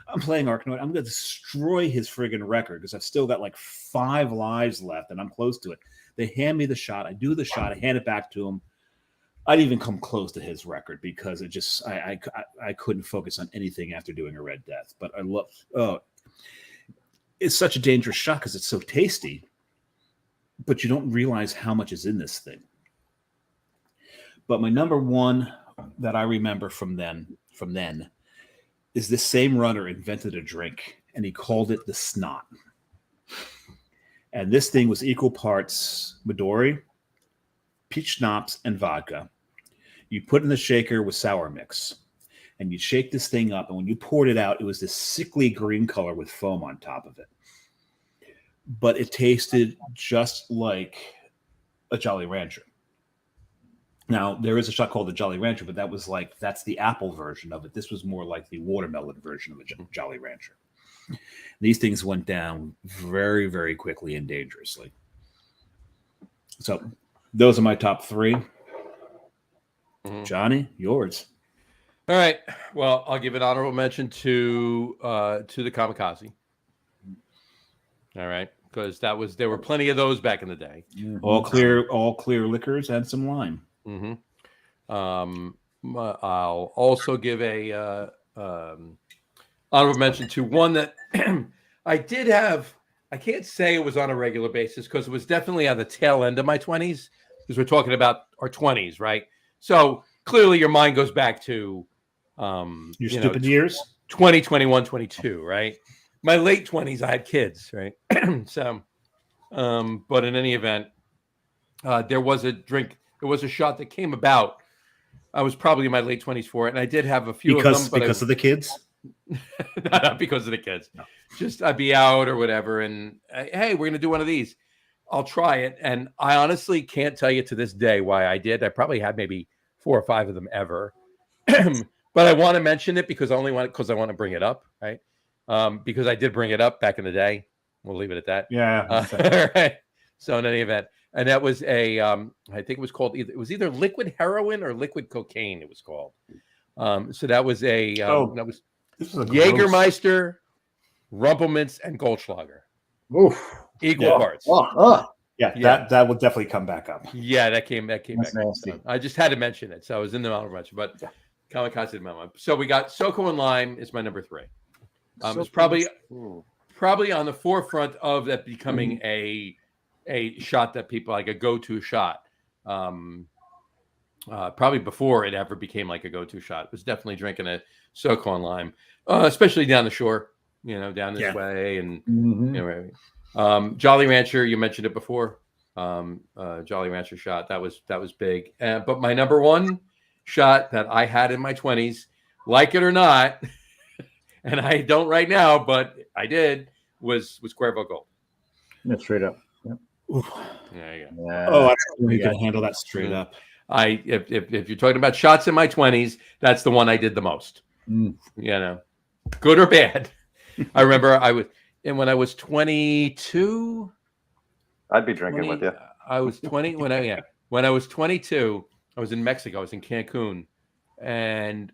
I'm playing Arkanoid. I'm going to destroy his friggin' record because I've still got like 5 lives left and I'm close to it. They hand me the shot. I do the shot. I hand it back to him. I didn't even come close to his record because it just I couldn't focus on anything after doing a Red Death. But I love it's such a dangerous shot because it's so tasty, but you don't realize how much is in this thing. But my number one that I remember from then is this same runner invented a drink, and he called it the Snot. And this thing was equal parts Midori, peach schnapps, and vodka. You put in the shaker with sour mix, and you shake this thing up, and when you poured it out, it was this sickly green color with foam on top of it. But it tasted just like a Jolly Rancher. Now, there is a shot called the Jolly Rancher, but that's the apple version of it. This was more like the watermelon version of a Jolly Rancher. These things went down very, very quickly and dangerously. So those are my top 3. Johnny, yours. All right. Well, I'll give an honorable mention to the Kamikaze. All right, because there were plenty of those back in the day. All clear liquors and some lime. Mm-hmm. I'll also give a honorable mention to one that I did have. I can't say it was on a regular basis because it was definitely on the tail end of my 20s because we're talking about our 20s, right? So clearly your mind goes back to your stupid years, 20, 21, 22, right? My late 20s, I had kids, right? So, but in any event, there was a shot that came about. I was probably in my late 20s for it, and I did have a few of them. Because of the kids? Not because of the kids. No. Just I'd be out or whatever, and hey, we're going to do one of these. I'll try it. And I honestly can't tell you to this day why I did. I probably had maybe 4 or 5 of them ever. But I want to mention it because I want to bring it up, right? Because I did bring it up back in the day. We'll leave it at that. Yeah. Right. So in any event, and that was I think it was called either liquid heroin or liquid cocaine. It was called. So that was this was Jägermeister, Rumpelmintz, and Goldschlager. Oof. Equal parts. Yeah, that will definitely come back up. Yeah, that came back. Nasty. So I just had to mention it, so I was in the honorable mention. But Kamikaze did my one. So we got Soko and Lime is my number 3. It's probably on the forefront of that becoming a shot that people like a go-to shot. Probably before it ever became like a go-to shot. It was definitely drinking a Soko and Lime, especially down the shore, down this way. And Jolly Rancher, you mentioned it before. Jolly Rancher shot, that was big. But my number 1 shot that I had in my 20s, like it or not, and I don't right now, but I did, was Cuervo Gold. Yeah, straight up. Yep. There you go. Yeah. Oh, I don't think you can handle that straight up. If you're talking about shots in my 20s, that's the one I did the most. Good or bad. I remember when I was 22. I'd be drinking with you. I was 20 when When I was 22, I was in Mexico. I was in Cancun, and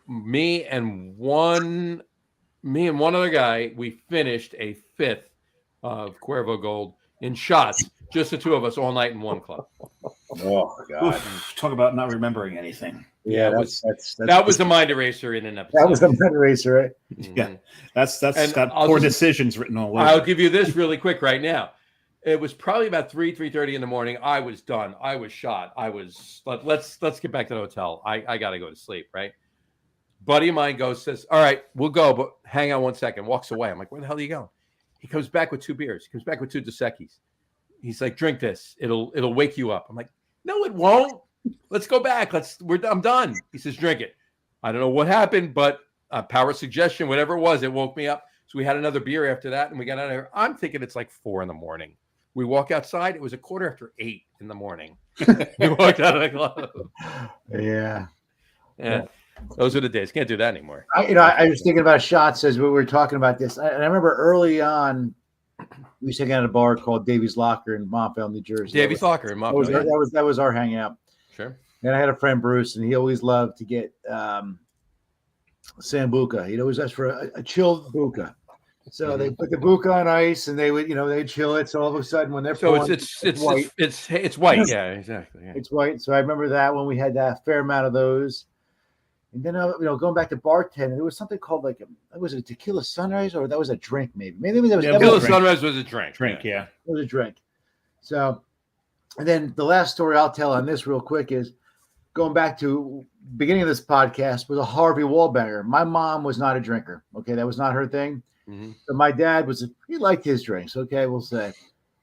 me and one other guy, we finished a fifth of Cuervo Gold in shots, just the two of us all night in one club. Oh God! Talk about not remembering anything. Yeah, that was a mind eraser in an episode. That was a mind eraser, right? Mhm. Yeah, that's And got I'll poor just- decisions written all over. I'll give you this really quick right now. It was probably about 3:30 in the morning. I was done. I was shot. Let's get back to the hotel. I got to go to sleep, right? Buddy of mine says, all right, we'll go, but hang on one second. Walks away. I'm like, where the hell are you going? He comes back with 2 beers. He comes back with 2 Dos Equis. He's like, drink this. It'll wake you up. I'm like, no, it won't. Let's go back. I'm done. He says, drink it. I don't know what happened, but power suggestion, whatever it was, it woke me up. So we had another beer after that, and we got out of there. I'm thinking it's like 4 a.m. We walk outside. It was 8:15 a.m. We walked out of the club. Yeah. Yeah. Those are the days. Can't do that anymore. I was thinking about shots as we were talking about this. And I remember early on, we used to hang out at a bar called Davy's Locker in Montvale, New Jersey. Davy's Locker in Montvale. That was our hangout. Sure. And I had a friend, Bruce, and he always loved to get Sambuca. He'd always ask for a chilled buca. So they put the buca on ice, and they would, they'd chill it. So all of a sudden, when they're it's white. It's white. Yeah, exactly. Yeah. It's white. So I remember that when we had that fair amount of those. And then, going back to bartending, there was something called was it a tequila sunrise, or that was a drink? Maybe that was tequila sunrise was a drink. Yeah. It was a drink. So, and then the last story I'll tell on this real quick is going back to beginning of this podcast was a Harvey Wallbanger. My mom was not a drinker. Okay, that was not her thing. Mm-hmm. So my dad he liked his drinks. Okay, we'll say.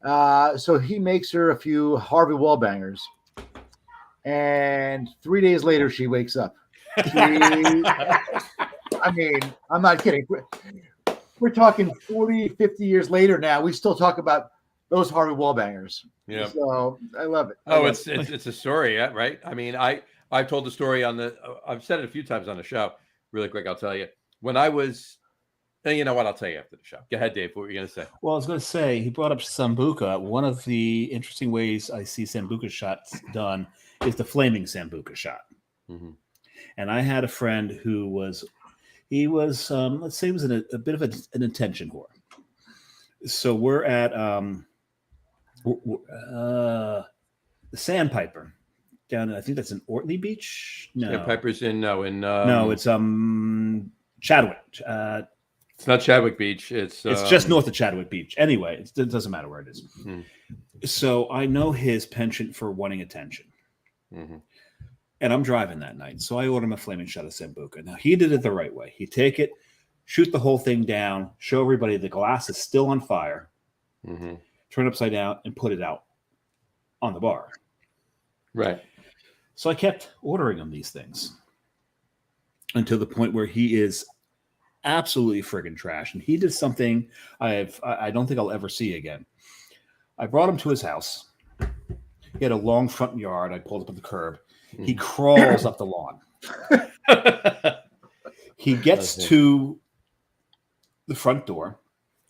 So he makes her a few Harvey Wallbangers, and 3 days later she wakes up. I mean, I'm not kidding. We're talking 40, 50 years later now. We still talk about those Harvey Wallbangers. Yeah. So I love it. It's a story, yeah, right? I mean, I've told the story I've said it a few times on the show. Really quick, I'll tell you. When I was, you know what? I'll tell you after the show. Go ahead, Dave. What were you going to say? Well, I was going to say, he brought up Sambuca. One of the interesting ways I see Sambuca shots done is the flaming Sambuca shot. Mm-hmm. And I had a friend who was let's say he was a bit of an attention whore. So we're at the Sandpiper down, I think that's in Ortley Beach. No, Sandpiper's no, it's Chadwick. It's not Chadwick Beach. It's just north of Chadwick Beach. Anyway, it doesn't matter where it is. Mm-hmm. So I know his penchant for wanting attention. Mm-hmm. And I'm driving that night. So I order him a flaming shot of Sambuca. Now, he did it the right way. He'd take it, shoot the whole thing down, show everybody the glass is still on fire, mm-hmm. turn it upside down, and put it out on the bar. Right. So I kept ordering him these things until the point where he is absolutely friggin' trash. And he did something I don't think I'll ever see again. I brought him to his house. He had a long front yard. I pulled up at the curb. He crawls up the lawn. He gets to the front door,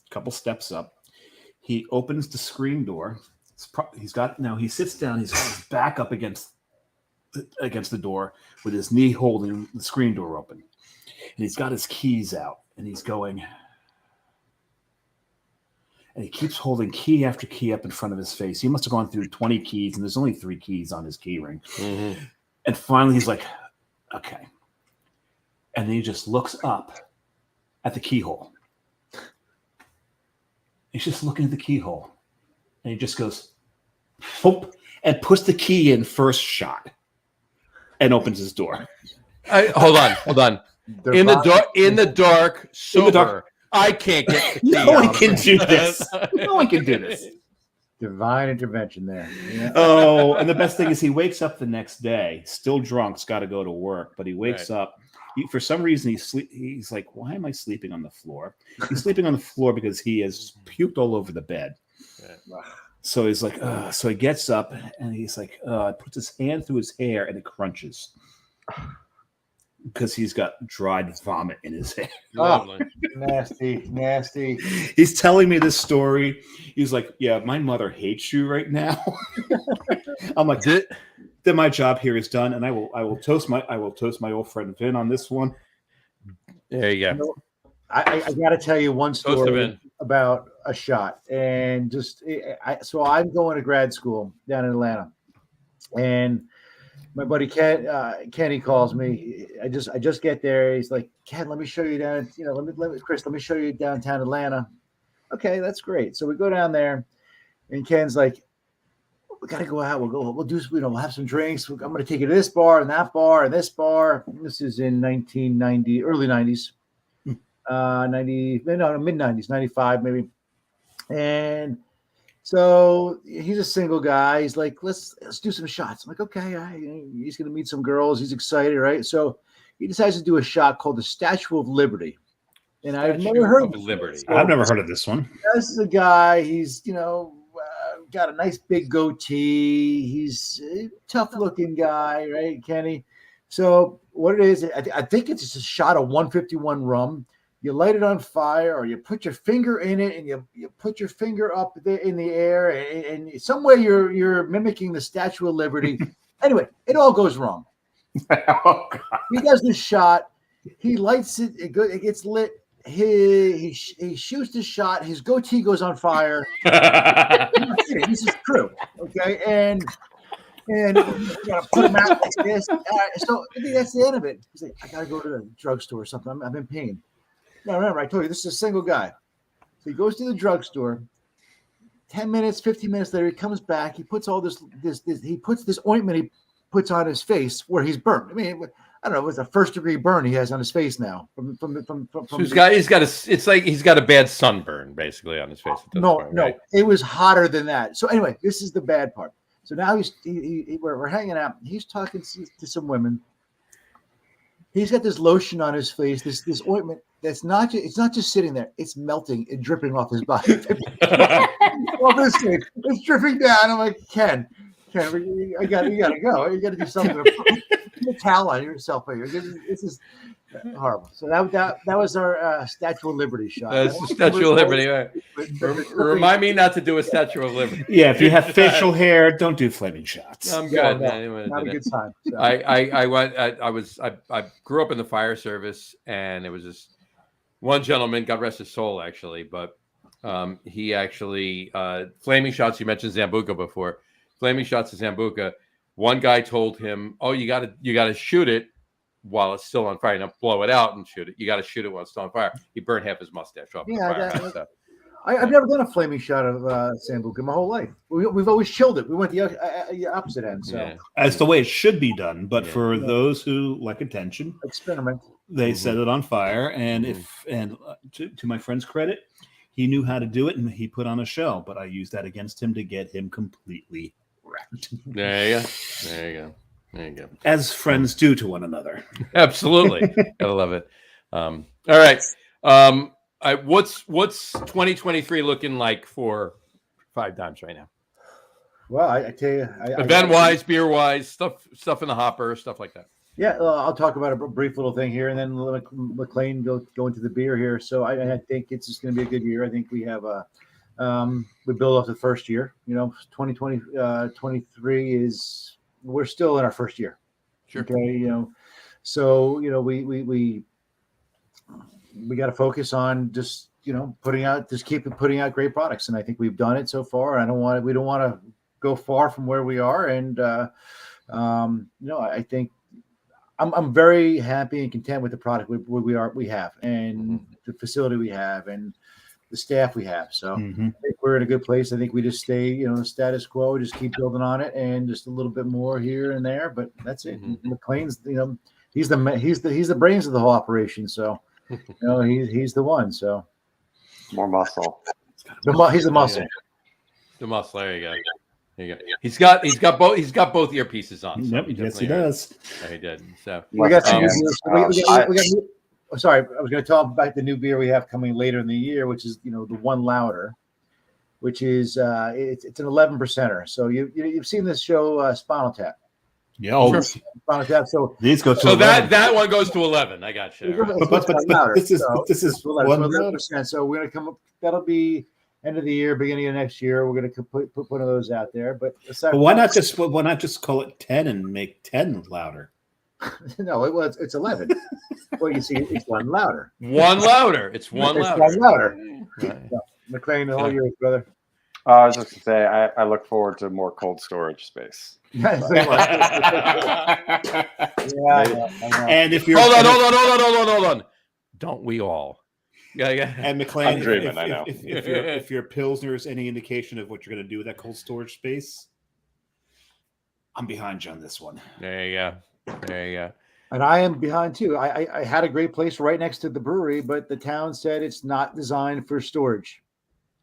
a couple steps up. He opens the screen door. He sits down. He's got his back up against the door with his knee holding the screen door open. And he's got his keys out, and he's going. And he keeps holding key after key up in front of his face. He must have gone through 20 keys, and there's only 3 keys on his key ring. Mm-hmm. And finally, he's like, okay. And then he just looks up at the keyhole. He's just looking at the keyhole. And he just goes, whoop, and puts the key in first shot and opens his door. Hold on. In the dark, sober. I can't get no one can do this. No one can do this. Divine intervention there. Yeah. Oh, and the best thing is he wakes up the next day, still drunk, has got to go to work, but he wakes up. For some reason, he's like, why am I sleeping on the floor? He's sleeping on the floor because he has puked all over the bed. Right. So he's like, so he gets up and he's like, puts his hand through his hair and it crunches. Because he's got dried vomit in his hair. Oh, nasty. He's telling me this story. He's like, yeah, my mother hates you right now. I'm like, then my job here is done, and I will toast my old friend Vin on this one. There you go. I got to tell you one story about a shot, and so I'm going to grad school down in Atlanta, and my buddy Kenny calls me. I just get there. He's like, Ken, let me show you down. Chris, let me show you downtown Atlanta. Okay, that's great. So we go down there, and Ken's like, we got to go out. We'll do, we'll have some drinks. I'm going to take you to this bar and that bar and this bar. This is in 1990, early 90s. 90, no, mid 90s, 95 maybe. And so he's a single guy. He's like, let's do some shots. I'm like, okay. He's going to meet some girls. He's excited, right? So he decides to do a shot called the Statue of Liberty. And I've never heard of Liberty. I've never heard of this one. This is a guy. He's, got a nice big goatee. He's a tough looking guy, right, Kenny? So what it is, I think it's just a shot of 151 rum. You light it on fire, or you put your finger in it, and you put your finger up there in the air, and some way you're mimicking the Statue of Liberty. Anyway, it all goes wrong. He does this shot. He lights it. It gets lit. He shoots the shot. His goatee goes on fire. This is true. Okay, and you gotta put him out like this. So I think that's the end of it. He's like, I gotta go to the drugstore or something. I'm in pain. Now remember, I told you this is a single guy. So he goes to the drugstore. 10 minutes, 15 minutes later, he comes back. He puts all this. He puts this ointment he puts on his face where he's burnt. I mean, I don't know. It was a first-degree burn he has on his face now. So he's got it's like he's got a bad sunburn basically on his face. No, it was hotter than that. So anyway, this is the bad part. So now we're hanging out. He's talking to some women. He's got this lotion on his face, this ointment that's it's not just sitting there, it's melting and dripping off his body. It's dripping down. I'm like, Ken, you gotta go. You gotta do something. Put a towel on yourself. This is horrible. So that was our Statue of Liberty shot. That's the Statue of Liberty. Right. Remind me not to do a Statue of Liberty. Yeah, if you have facial hair, don't do flaming shots. I'm good. Not a good time. So. I grew up in the fire service, and it was just one gentleman, God rest his soul, actually, but he actually flaming shots. You mentioned Zambuca before. Flaming shots of Zambuca. One guy told him, "Oh, you got to shoot it while it's still on fire. Don't blow it out and shoot it. You got to shoot it while it's still on fire." He burned half his mustache off. I've never done a flaming shot of Sambuca my whole life. We've always chilled it. We went the opposite end. So that's the way it should be done. But for those who like attention, experiment. They set it on fire, and to my friend's credit, he knew how to do it, and he put on a show. But I used that against him to get him completely wrecked. There you go. As friends do to one another. Absolutely. I love it. All right. What's 2023 looking like for Five Dimes right now? Well, I tell you, event-wise, beer-wise, stuff in the hopper, stuff like that. Yeah, I'll talk about a brief little thing here, and then let McLean go into the beer here. So I think it's just going to be a good year. I think we have we build off the first year. 2023 is we're still in our first year. Sure. Okay, so we got to focus on just putting out great products, and I think we've done it so far. We don't want to go far from where we are, and I think I'm very happy and content with the product we have, and the facility we have, and the staff we have. So I think we're in a good place. I think we just stay, status quo, just keep building on it, and just a little bit more here and there. But that's it. McLean's, he's the brains of the whole operation. So he's the one. So more muscle. He's the muscle. The muscle. There you go. He's got both earpieces on. So yes, he does. Yeah, he did. So we got some. Sorry, I was going to talk about the new beer we have coming later in the year, which is the One Louder, which is it's an 11%er. So you've seen this show Spinal Tap. Yeah, sure. Spinal Tap. So these go to so 11. that one goes to 11. I got you. But this is 11%. So we're going to come up. That'll be end of the year, beginning of next year, we're going to put one of those out there. But why not just call it 10 and make 10 louder? No, it's 11. Well, you see, it's one louder. One louder. It's one louder. One louder. Right. So, McLean, the whole year, brother. I was just going to say, I look forward to more cold storage space. Yeah. And if you're hold on. Don't we all? Yeah. And McLean, I'm dreaming, I know. If your Pilsner is any indication of what you're going to do with that cold storage space, I'm behind you on this one. There you go. And I am behind too. I had a great place right next to the brewery, but the town said it's not designed for storage.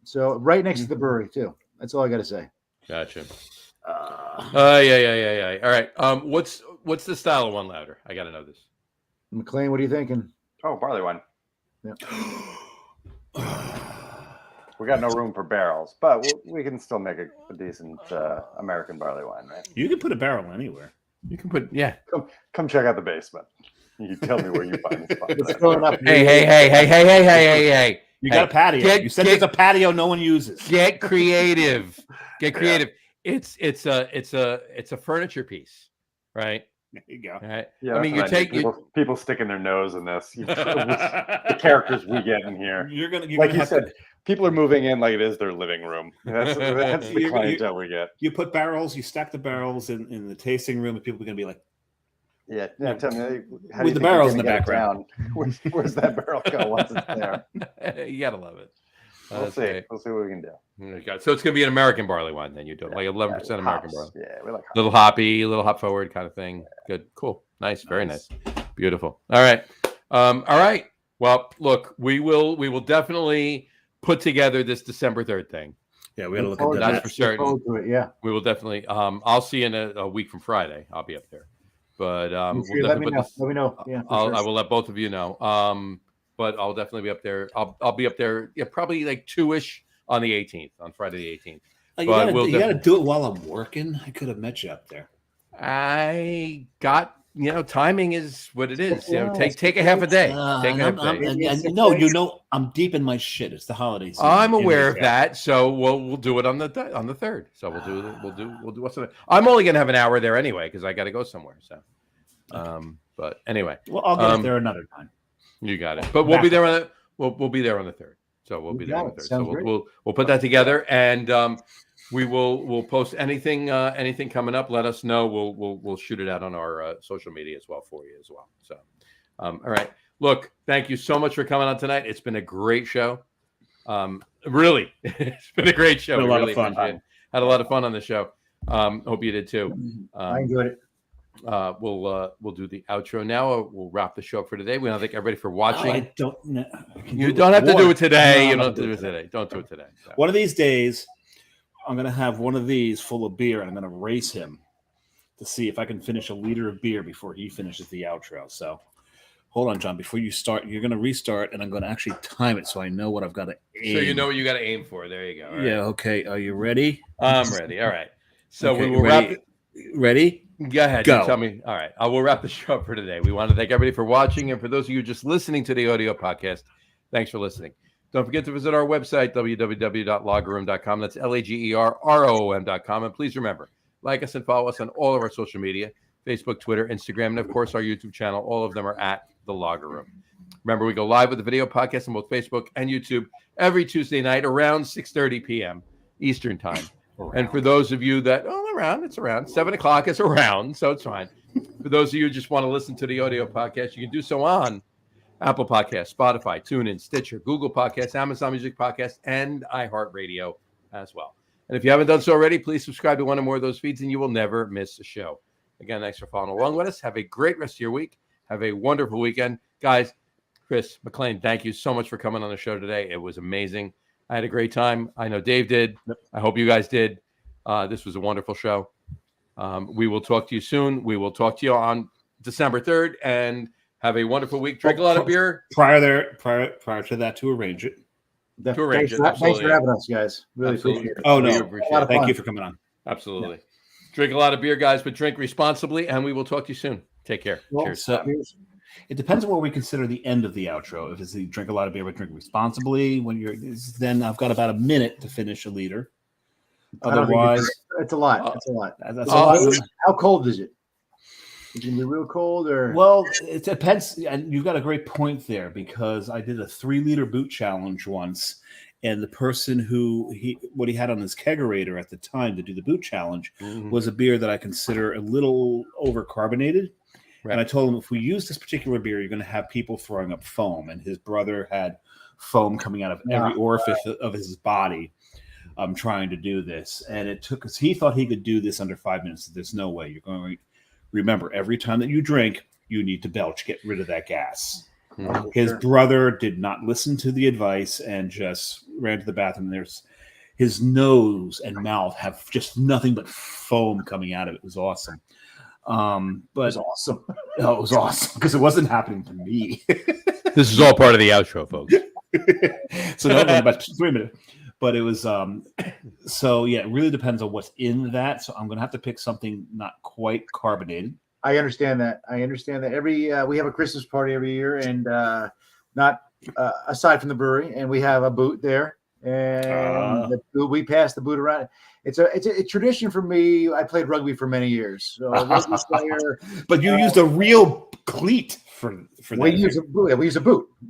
So right next to the brewery too. That's all I got to say. Gotcha. Yeah. All right. What's the style of one louder? I got to know this. McLean, what are you thinking? Oh, barley wine. Yeah. We got no room for barrels, but we can still make a decent American barley wine, right? You can put a barrel anywhere. You can put, yeah. Come check out the basement. You tell me where you find this spot. Hey. You got a patio. You said there's a patio no one uses. Get creative. Yeah. It's a furniture piece, right? There you go. Right. Yeah, I mean, people sticking their nose in this. The characters we get in here. You're gonna people are moving in like it is their living room. That's the clientele we get. You put barrels, you stack the barrels in the tasting room, and people are gonna be like, yeah. Tell me, how with the barrels in the background. Where's that barrel go once it's there? You gotta love it. We'll see. Great. We'll see what we can do. So it's gonna be an American barley wine then. You do like 11% American barley. Yeah, we like hops. Little hoppy, little hop forward kind of thing. Good, cool, nice, very nice, beautiful. All right. Well, look, we will definitely put together this December 3rd thing. Yeah, we gotta look at that. That's for certain. Yeah, we will definitely. I'll see you in a week from Friday. I'll be up there, but let me know. Yeah, I will let both of you know. But I'll definitely be up there. I'll be up there. Yeah, probably like 2-ish on the 18th, on Friday the 18th. You gotta do it while I'm working. I could have met you up there. I got, timing is what it is. Take a half a day. Take a half a day. I'm deep in my shit. It's the holidays. I'm aware of that. So we'll do it on the 3rd. So we'll do what's the. I'm only gonna have an hour there anyway because I got to go somewhere. So, but anyway. Well, I'll get there another time. You got it. But we'll be there on the. We'll be there on the 3rd. So we'll be there on the 3rd. So we'll put that together and we'll post anything coming up. Let us know. We'll shoot it out on our social media as well for you as well. So, all right. Look, thank you so much for coming on tonight. It's been a great show. Really, it's been a great show. A lot of fun. Had a lot of fun on the show. Hope you did too. I enjoyed it. We'll do the outro now. We'll wrap the show up for today. We want to thank everybody for watching. I don't know. You don't have to do it today. You don't have to do it today. Don't do it today. So. One of these days, I'm going to have one of these full of beer, and I'm going to race him to see if I can finish a liter of beer before he finishes the outro. So hold on, John. Before you start, you're going to restart, and I'm going to actually time it so I know what I've got to aim. So you know what you got to aim for. There you go. All right. Yeah, okay. Are you ready? I'm ready. All right. So okay, we will wrap it. Ready? Go ahead. Go. You tell me. All right. I will wrap the show up for today. We want to thank everybody for watching. And for those of you just listening to the audio podcast, thanks for listening. Don't forget to visit our website, www.lagerroom.com. That's LAGERROOM.com. And please remember, like us and follow us on all of our social media, Facebook, Twitter, Instagram, and of course, our YouTube channel. All of them are at The Lager Room. Remember, we go live with the video podcast on both Facebook and YouTube every Tuesday night around 6:30 p.m. Eastern time. And for those of you that, it's around 7 o'clock, it's around, so it's fine. For those of you who just want to listen to the audio podcast, you can do so on Apple Podcasts, Spotify, TuneIn, Stitcher, Google Podcasts, Amazon Music Podcasts, and iHeartRadio as well. And if you haven't done so already, please subscribe to one or more of those feeds and you will never miss a show. Again, thanks for following along with us. Have a great rest of your week. Have a wonderful weekend. Guys, Chris, McLean, thank you so much for coming on the show today. It was amazing. I had a great time. I know Dave did. I hope you guys did. This was a wonderful show. We will talk to you soon. We will talk to you on December 3rd and have a wonderful week. Drink a lot of beer. Prior to that, to arrange it. Thanks for having us, guys. Really appreciate it. Oh, no. Thank you for coming on. Absolutely. Yeah. Drink a lot of beer, guys, but drink responsibly, and we will talk to you soon. Take care. Cheers. Cheers. It depends on what we consider the end of the outro. If it's the drink a lot of beer but drink responsibly, then I've got about a minute to finish a liter. Otherwise, it's a lot. It's a lot. That's a lot. How cold is it? It can be real cold, or well, it depends. And you've got a great point there, because I did a 3-liter boot challenge once, and the person what he had on his kegerator at the time to do the boot challenge was a beer that I consider a little overcarbonated. Right. And I told him, if we use this particular beer, you're going to have people throwing up foam. And his brother had foam coming out of every orifice of his body. Trying to do this, and it took us. He thought he could do this under 5 minutes. There's no way. You're going to remember, every time that you drink, you need to belch, get rid of that gas. His brother did not listen to the advice and just ran to the bathroom. There's his nose and mouth have just nothing but foam coming out of it. It was awesome. But it was awesome. No, it was awesome because it wasn't happening to me. This is all part of the outro, folks. So that was about 3 minutes. But it was so yeah, it really depends on what's in that. So I'm gonna have to pick something not quite carbonated. I understand that. Every we have a Christmas party every year, and not aside from the brewery, and we have a boot there, and we pass the boot around. It's a tradition for me. I played rugby for many years, so rugby player. But you used a real cleat for that. We use a boot.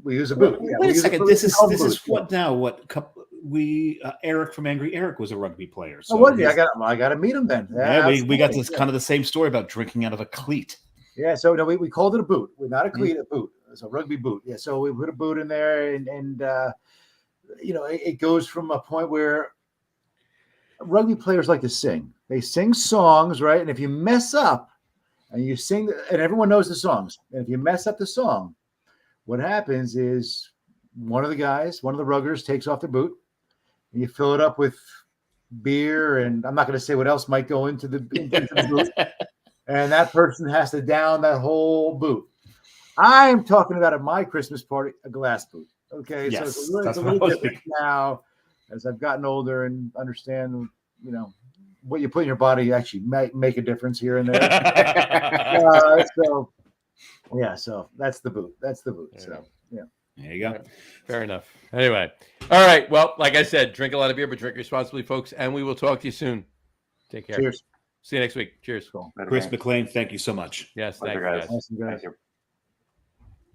We use a boot. Wait a second. This is what now? What Eric from Angry Eric was a rugby player. So I got to meet him then. Yeah, we got this kind of the same story about drinking out of a cleat. Yeah, so no, we called it a boot. We're not a cleat, a boot. It's a rugby boot. Yeah, so we put a boot in there, and it goes from a point where rugby players like to sing. They sing songs, right? And if you mess up, and you sing, and everyone knows the songs, and if you mess up the song, what happens is one of the ruggers takes off their boot. You fill it up with beer, and I'm not going to say what else might go into the boot. And that person has to down that whole boot. I'm talking about at my Christmas party, a glass boot. Okay, yes, so it's a little different now as I've gotten older and understand, what you put in your body actually might make a difference here and there. So that's the boot. So yeah. There you go. Fair enough. Anyway. All right. Well, like I said, drink a lot of beer, but drink responsibly, folks. And we will talk to you soon. Take care. Cheers. See you next week. Cheers. Chris McLean, thank you so much. Yes. Thank you, guys. Awesome, guys. Thank you.